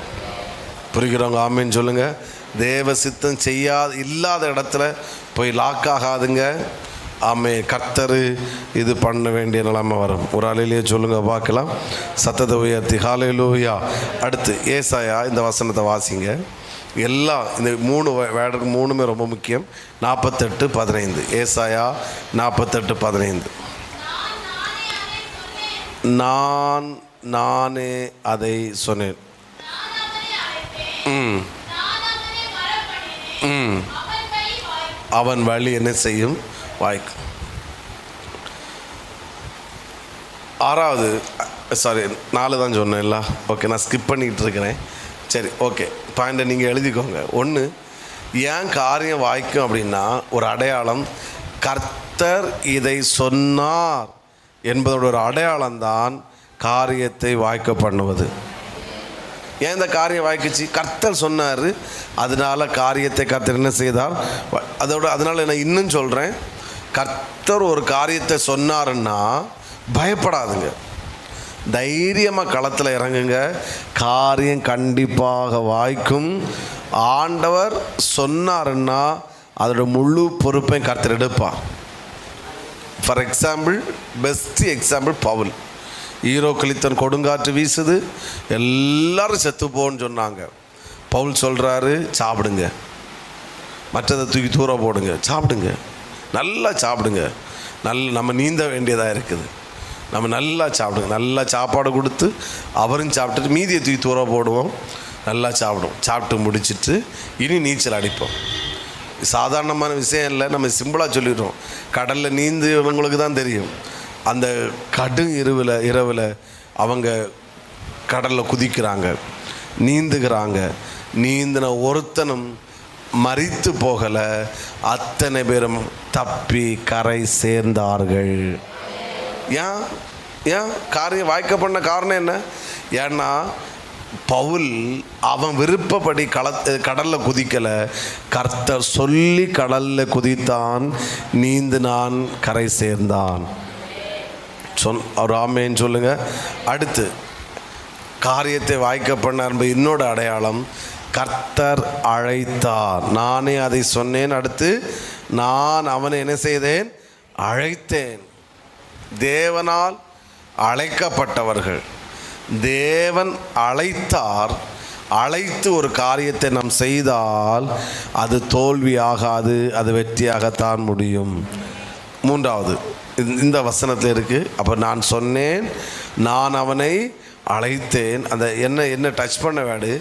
புரிகிறவங்க ஆமேன்னு சொல்லுங்கள். தேவ சித்தம் இல்லாத இடத்துல போய் லாக் ஆகாதுங்க. ஆமே, கர்த்தர் இது பண்ண வேண்டிய நிலைமை வரும். ஒரு அலையிலேயே சொல்லுங்கள் பார்க்கலாம். சத்தத்தை உயர்த்தி ஹல்லேலூயா. அடுத்து ஏசாயா, இந்த வசனத்தை வாசிங்க. எல்லாம் இந்த 3 வேர்டுக்கு 3மே ரொம்ப முக்கியம். 48:15. ஏசாயா 48:15. நானே அதை சொன்னேன். அவன் வழி என்ன செய்யும், வாய்க்கும். 6வது, சாரி 4 தான் சொன்னேன்ல. ஓகே, நான் ஸ்கிப் பண்ணிக்கிட்டு இருக்கிறேன். சரி, ஓகே, பாயிண்ட்டை நீங்கள் எழுதிக்கோங்க. 1, ஏன் காரியம் வாய்க்கும் அப்படின்னா ஒரு அடையாளம், கர்த்தர் இதை சொன்னார் என்பதோட ஒரு அடையாளம்தான் காரியத்தை வாய்க்க பண்ணுவது. ஏன் இந்த காரியம் வாய்க்குச்சு? கர்த்தர் சொன்னார், அதனால காரியத்தை கர்த்தர் என்ன செய்தார். அதனால் நான் இன்னும் சொல்கிறேன், கர்த்தர் ஒரு காரியத்தை சொன்னாருன்னா பயப்படாதுங்க, தைரியமாக களத்தில் இறங்குங்க. காரியம் கண்டிப்பாக வாய்க்கும். ஆண்டவர் சொன்னாருன்னா அதோட முழு பொறுப்பையும் கர்த்தர் எடுப்பார். For example, best example Paul. ஈரோ கிளித்தன் கொடுங்காற்று வீசுது, எல்லாரும் செத்து போன்னு சொன்னாங்க. பவுல் சொல்கிறாரு, சாப்பிடுங்க, மற்றதை தூக்கி தூர போடுங்க, சாப்பிடுங்க, நல்லா சாப்பிடுங்க. நம்ம நீந்த வேண்டியதாக இருக்குது, நம்ம நல்லா சாப்பிடுங்க. நல்லா சாப்பாடு கொடுத்து அவரும் சாப்பிட்டுட்டு மீதியை தூக்கி தூர போடுவோம், நல்லா சாப்பிடுவோம். சாப்பிட்டு முடிச்சுட்டு இனி நீச்சல் அடிப்போம். சாதாரணமான விஷயம் இல்லை, நம்ம சிம்பிளாக சொல்லிடுறோம். கடலில் நீந்துவங்களுக்கு தான் தெரியும். அந்த கடும் இரவில் அவங்க கடலில் குதிக்கிறாங்க, நீந்துகிறாங்க. நீந்தின ஒருத்தனும் மரித்து போகலை, அத்தனை பேரும் தப்பி கரை சேர்ந்தார்கள். ஏன் காரியம் வாய்க்க பண்ண காரணம் என்ன? ஏன்னா பவுல் அவன் விருப்பப்படி கடலில் குதிக்கலை, கர்த்தர் சொல்லி கடலில் குதித்தான், நீந்தினான், கரை சேர்ந்தான். அவர் ஆமேன்னு சொல்லுங்கள். அடுத்து காரியத்தை வாய்க்க பண்ண இன்னொரு அடையாளம், கர்த்தர் அழைத்தார். நானே அதை சொன்னேன். அடுத்து நான் அவனை என்ன செய்தேன்? அழைத்தேன். தேவனால் அழைக்கப்பட்டவர்கள். தேவன் அழைத்தார். அழைத்து ஒரு காரியத்தை நாம் செய்தால் அது தோல்வியாகாது, அது வெற்றியாகத்தான் முடியும். மூன்றாவது இந்த வசனத்தில் இருக்குது. அப்போ நான் சொன்னேன், நான் அவனை அழைத்தேன். அந்த என்ன டச் பண்ண வேடு,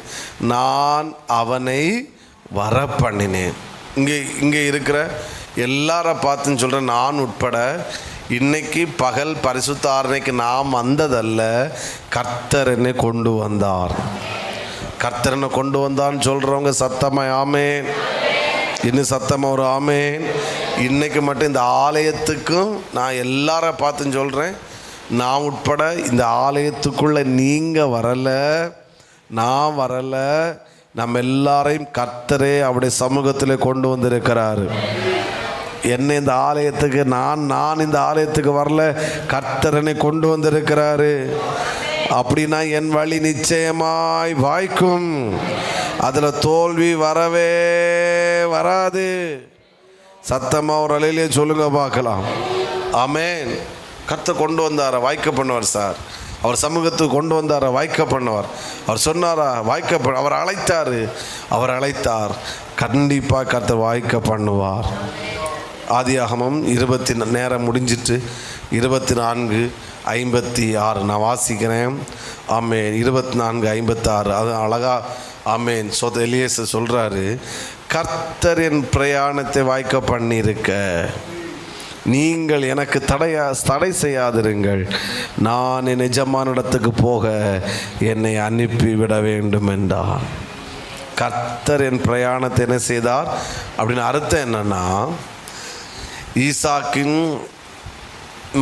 நான் அவனை வர பண்ணினேன். இங்கே இருக்கிற எல்லார பார்த்துன்னு சொல்கிறேன், நான் உட்பட. இன்னைக்கு பகல் பரிசுத்த ஆராதனைக்கு நாம் வந்ததல்ல, கர்த்தர் என்னை கொண்டு வந்தார். கர்த்தர் என்னை கொண்டு வந்தான்னு சொல்கிறவங்க சத்தமாக ஆமேன். இன்னும் சத்தமாக ஒரு ஆமேன். இன்னைக்கு மட்டும் இந்த ஆலயத்துக்கும் நான் எல்லார பார்த்துன்னு சொல்கிறேன், நான் உட்பட இந்த ஆலயத்துக்குள்ளே நீங்கள் வரலை, நான் வரலை, நம்ம எல்லாரையும் கர்த்தரே அவருடைய சமூகத்தில் கொண்டு வந்திருக்கிறாரு. என்னை இந்த ஆலயத்துக்கு நான் இந்த ஆலயத்துக்கு வரல, கர்த்தரனை கொண்டு வந்திருக்கிறாரு. அப்படின்னா என் வழி நிச்சயமாய் வாய்க்கும். அதில் தோல்வி வரவே வராது. சத்தமாக ஒரு அலையிலே சொல்லுங்க பார்க்கலாம். ஆமேன். கர்த்தர் கொண்டு வந்தார வாய்க்க பண்ணுவார் சார். அவர் சமூகத்துக்கு கொண்டு வந்தார வாய்க்க பண்ணுவார். அவர் சொன்னாரா வாய்க்க அவர் அழைத்தார். கண்டிப்பாக கர்த்தர் வாய்க்க பண்ணுவார். ஆதியாகமம் 20 நேரம் முடிஞ்சிட்டு 24:56 நான் வாசிக்கிறேன். ஆமேன். 24:56 அது அழகா. ஆமேன். எலியேசு சொல்கிறாரு, கர்த்தர் என் பிரயாணத்தை வாய்க்க பண்ணியிருக்க நீங்கள் எனக்கு தடை செய்யாதிருங்கள். நான் என் எஜமானிடத்துக்கு போக என்னை அனுப்பிவிட வேண்டும் என்றார். கர்த்தர் என் பிரயாணத்தை என்ன செய்தார் அப்படின்னு அர்த்தம் என்னன்னா, ஈசாக்கின்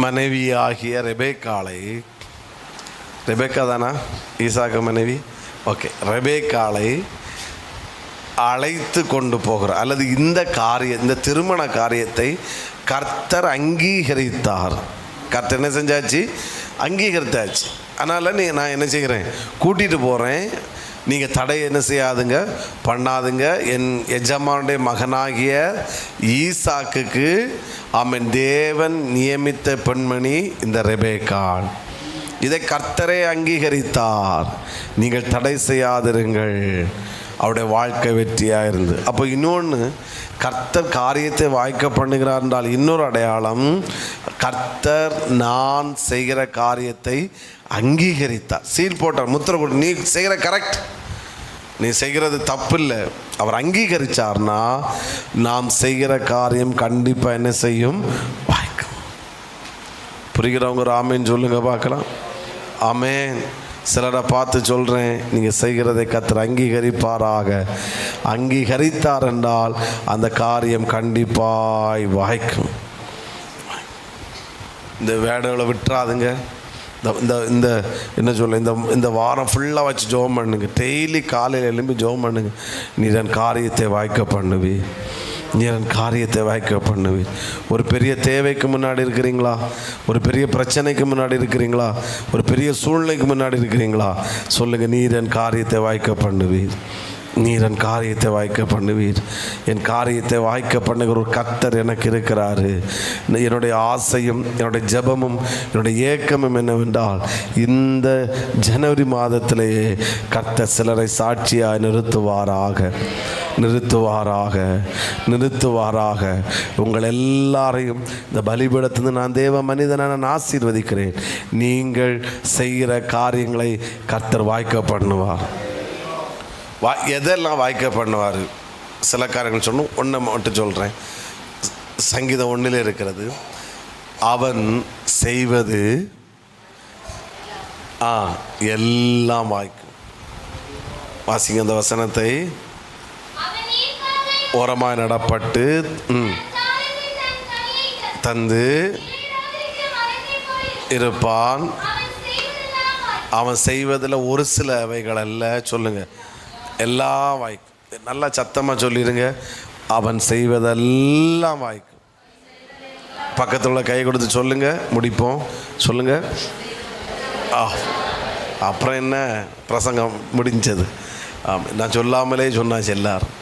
மனைவியாகிய ரெபேக்கா தானா ஈசாக்கு மனைவி? ஓகே. ரெபேக்காளை அழைத்து கொண்டு போகிறார். அல்லது இந்த திருமண காரியத்தை கர்த்தர் அங்கீகரித்தார். கர்த்தர் என்ன செஞ்சாச்சு? அங்கீகரித்தாச்சு. அதனால் நான் என்ன செய்கிறேன்? கூட்டிகிட்டு போகிறேன். நீங்கள் தடை என்ன செய்யாதுங்க, பண்ணாதுங்க. என் எஜமானுடைய மகனாகிய ஈசாக்குக்கு ஆமென் தேவன் நியமித்த பெண்மணி இந்த ரெபேக்காள். இதை கர்த்தரே அங்கீகரித்தார். நீங்கள் தடை செய்யாதிருங்கள். அவருடைய வாழ்க்கை வெற்றியாக இருந்து. அப்போ இன்னொன்று, கர்த்தர் காரியத்தை வாய்க்க பண்ணுகிறார் என்றால் இன்னொரு அடையாளம், கர்த்தர் நான் செய்கிற காரியத்தை அங்கீகரித்தார். சீல் போட்டார், முத்திரை போட்டு, நீ செய்கிற கரெக்ட், நீ செய்கிறது தப்பு இல்லை. அவர் அங்கீகரித்தார்னா நாம் செய்கிற காரியம் கண்டிப்பாக என்ன செய்யும்? வாய்க்கும். புரிகிறவங்க ஒரு ஆமேன்னு சொல்லுங்க பார்க்கலாம். ஆமேன். சிலரை பார்த்து சொல்கிறேன், நீங்கள் செய்கிறதை கர்த்தர் அங்கீகரிப்பாராக. அங்கீகரித்தார் என்றால் அந்த காரியம் கண்டிப்பாய் வாய்க்கும். இந்த வேடைகளை விட்டுறாதுங்க. இந்த என்ன சொல்ல, இந்த வாரம் ஃபுல்லாக வச்சு ஜெபம் பண்ணுங்க. டெய்லி காலையில் எழும்பி ஜெபம் பண்ணுங்க. நீ என் காரியத்தை வாய்க்க பண்ணுவி, நீ என் காரியத்தை வாய்க்க பண்ணுவி. ஒரு பெரிய தேவைக்கு முன்னாடி இருக்கிறீங்களா? ஒரு பெரிய பிரச்சனைக்கு முன்னாடி இருக்கிறீங்களா? ஒரு பெரிய சூழ்நிலைக்கு முன்னாடி இருக்கிறீங்களா? சொல்லுங்கள், நீர் என் காரியத்தை வாய்க்க பண்ணுவீர், நீர் என் காரியத்தை வாய்க்க பண்ணுவீர். என் காரியத்தை வாய்க்க பண்ணுகிற ஒரு கர்த்தர் எனக்கு இருக்கிறாரு. என்னுடைய ஆசையும் என்னுடைய ஜெபமும் என்னுடைய ஏக்கமும் என்னவென்றால், இந்த ஜனவரி மாதத்திலேயே கர்த்தர் சிலரை சாட்சியாக நிறுத்துவாராக. உங்கள் எல்லாரையும் இந்த பலிபீடத்திலிருந்து நான் தேவ மனிதனை நான் ஆசீர்வதிக்கிறேன். நீங்கள் செய்கிற காரியங்களை கர்த்தர் வாய்க்க பண்ணுவார். எதெல்லாம் வாய்க்க பண்ணுவார்? சில காரியங்கள் சொன்னோம். ஒன்றை மட்டும் சொல்கிறேன். சங்கீதம் 1 இருக்கிறது, அவன் செய்வது எல்லாம் வாய்க்கும். வாசிங்க அந்த வசனத்தை. ஓரமாய் நடப்பட்டு தந்து இருப்பான். அவன் செய்வதில் ஒரு சில அவைகள் அல்ல. சொல்லுங்க, எல்லாம் வாய்க்கும். நல்லா சத்தமாக சொல்லிடுங்க, அவன் செய்வதெல்லாம் வாய்க்கும். பக்கத்தில் உள்ள கை கொடுத்து சொல்லுங்க, முடிப்போம். சொல்லுங்க. அப்புறம் என்ன பிரசங்கம் முடிஞ்சது? நான் சொல்லாமலே சொன்னாச்சு எல்லாரும்,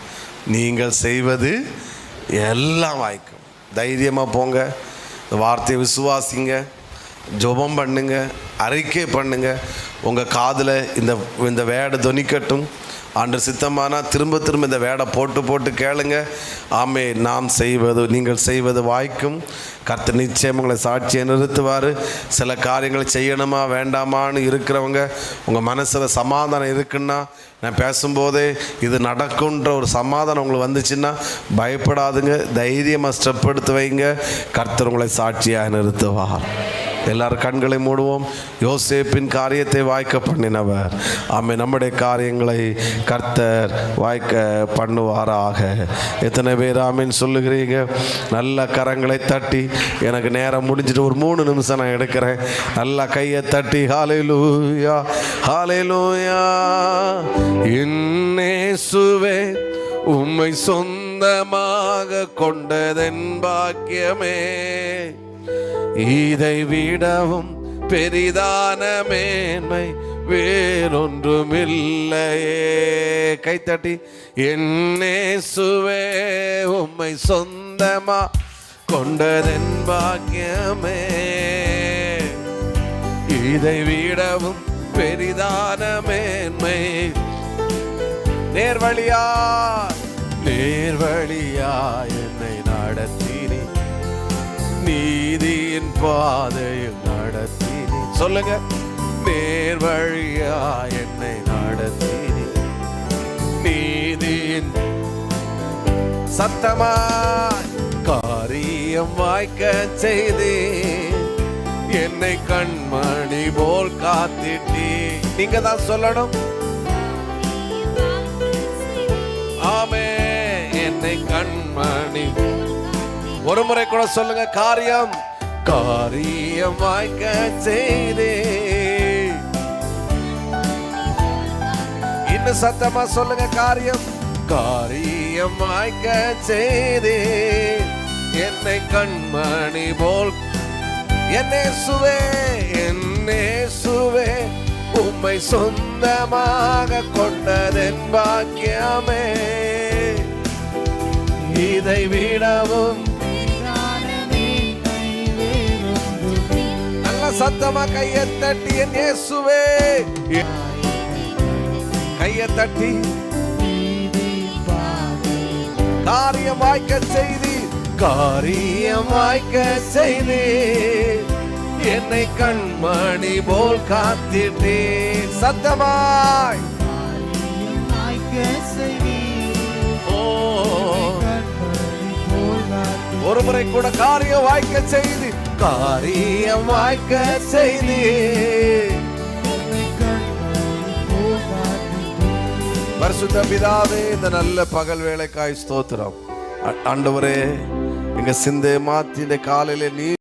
நீங்கள் செய்வது எல்லாம் வாய்க்கும். தைரியமாக போங்க, வார்த்தையை விசுவாசிங்க, ஜெபம் பண்ணுங்க, அறிக்கை பண்ணுங்க. உங்கள் காதில் இந்த வேடை தொனிக்கட்டும். ஆண்டு சித்தமானா திரும்ப திரும்ப இந்த வேடை போட்டு கேளுங்க. ஆமே, நீங்கள் செய்வது வாய்க்கும். கர்த்தர் நிச்சயம் உங்களை சாட்சியை நிறுத்துவார். சில காரியங்களை செய்யணுமா வேண்டாமான்னு இருக்கிறவங்க, உங்கள் மனசில் சமாதானம் இருக்குன்னா, நான் பேசும்போதே இது நடக்குன்ற ஒரு சமாதானம் உங்களுக்கு வந்துச்சுன்னா பயப்படாதுங்க, தைரியமாக ஸ்டெப் எடுத்து வைங்க. கர்த்தர் உங்களை சாட்சியாக நிறுத்துவார். எல்லாரும் கண்களை மூடுவோம். யோசேப்பின் காரியத்தை வாய்க்க பண்ணினவர், ஆமே, நம்முடைய காரியங்களை கர்த்தர் வாய்க்க பண்ணுவாராக. எத்தனை பேர் ஆமேன்னு சொல்லுகிறீங்க? நல்ல கரங்களை தட்டி, எனக்கு நேரம் முடிஞ்சிட்டு ஒரு 3 நிமிஷம் நான் எடுக்கிறேன். நல்லா கையை தட்டி ஹல்லேலூயா ஹல்லேலூயா. இயேசுவே உம்மை சொந்தமாக கொண்டதென் பாக்கியமே, இதை விடவும் பெரிதான மேன்மை வேறொன்றுமில்லையே. கைத்தட்டி, இயேசுவே உம்மை சொந்தமா கொண்டதென் பாக்கியமே, இதை விடவும் பெரிதான மேன்மை. நேர்வழியா என்னை நடத்தினி, நீதியின் பாதையில் நடத்தினி. சொல்லுங்க, நேர்வழியா என்னை நடத்தினி, நீதியின் சத்தமாய் காரியம் வாய்க்க செய்தே, என்னை கண்மணி போல் காத்திட்டே. நீங்க தான் சொல்லணும். ஆமே, என்னை கண்மணி. ஒரு முறை கூட சொல்லுங்க, காரியம் வாய்க்க செய்தே. இன்னும் சத்தமா சொல்லுங்க, காரியம் வாய்க்க செய்தே, என்னை கண்மணி போல். என்னேசுவே உம்மை சொந்தமாக கொண்டதென் பாக்கியமே, இதை விடவும். நல்ல சத்தமா கையை தட்டி, என் இயேசுவே, கையை தட்டி, காரியம் வாய்க்க செய்தி, என்னை கண்மணி போல் காத்திட்டே. சத்தமாய் ஒரு முறை கூட காரியம் வாய்க்க செய்தி. பரிசுத்த பிதாவே, இந்த நல்ல பகல் வேளைக்காய் ஸ்தோத்திரம். ஆண்டவரே, எங்க சிந்தையை மாத்தி இந்த காலையில நீ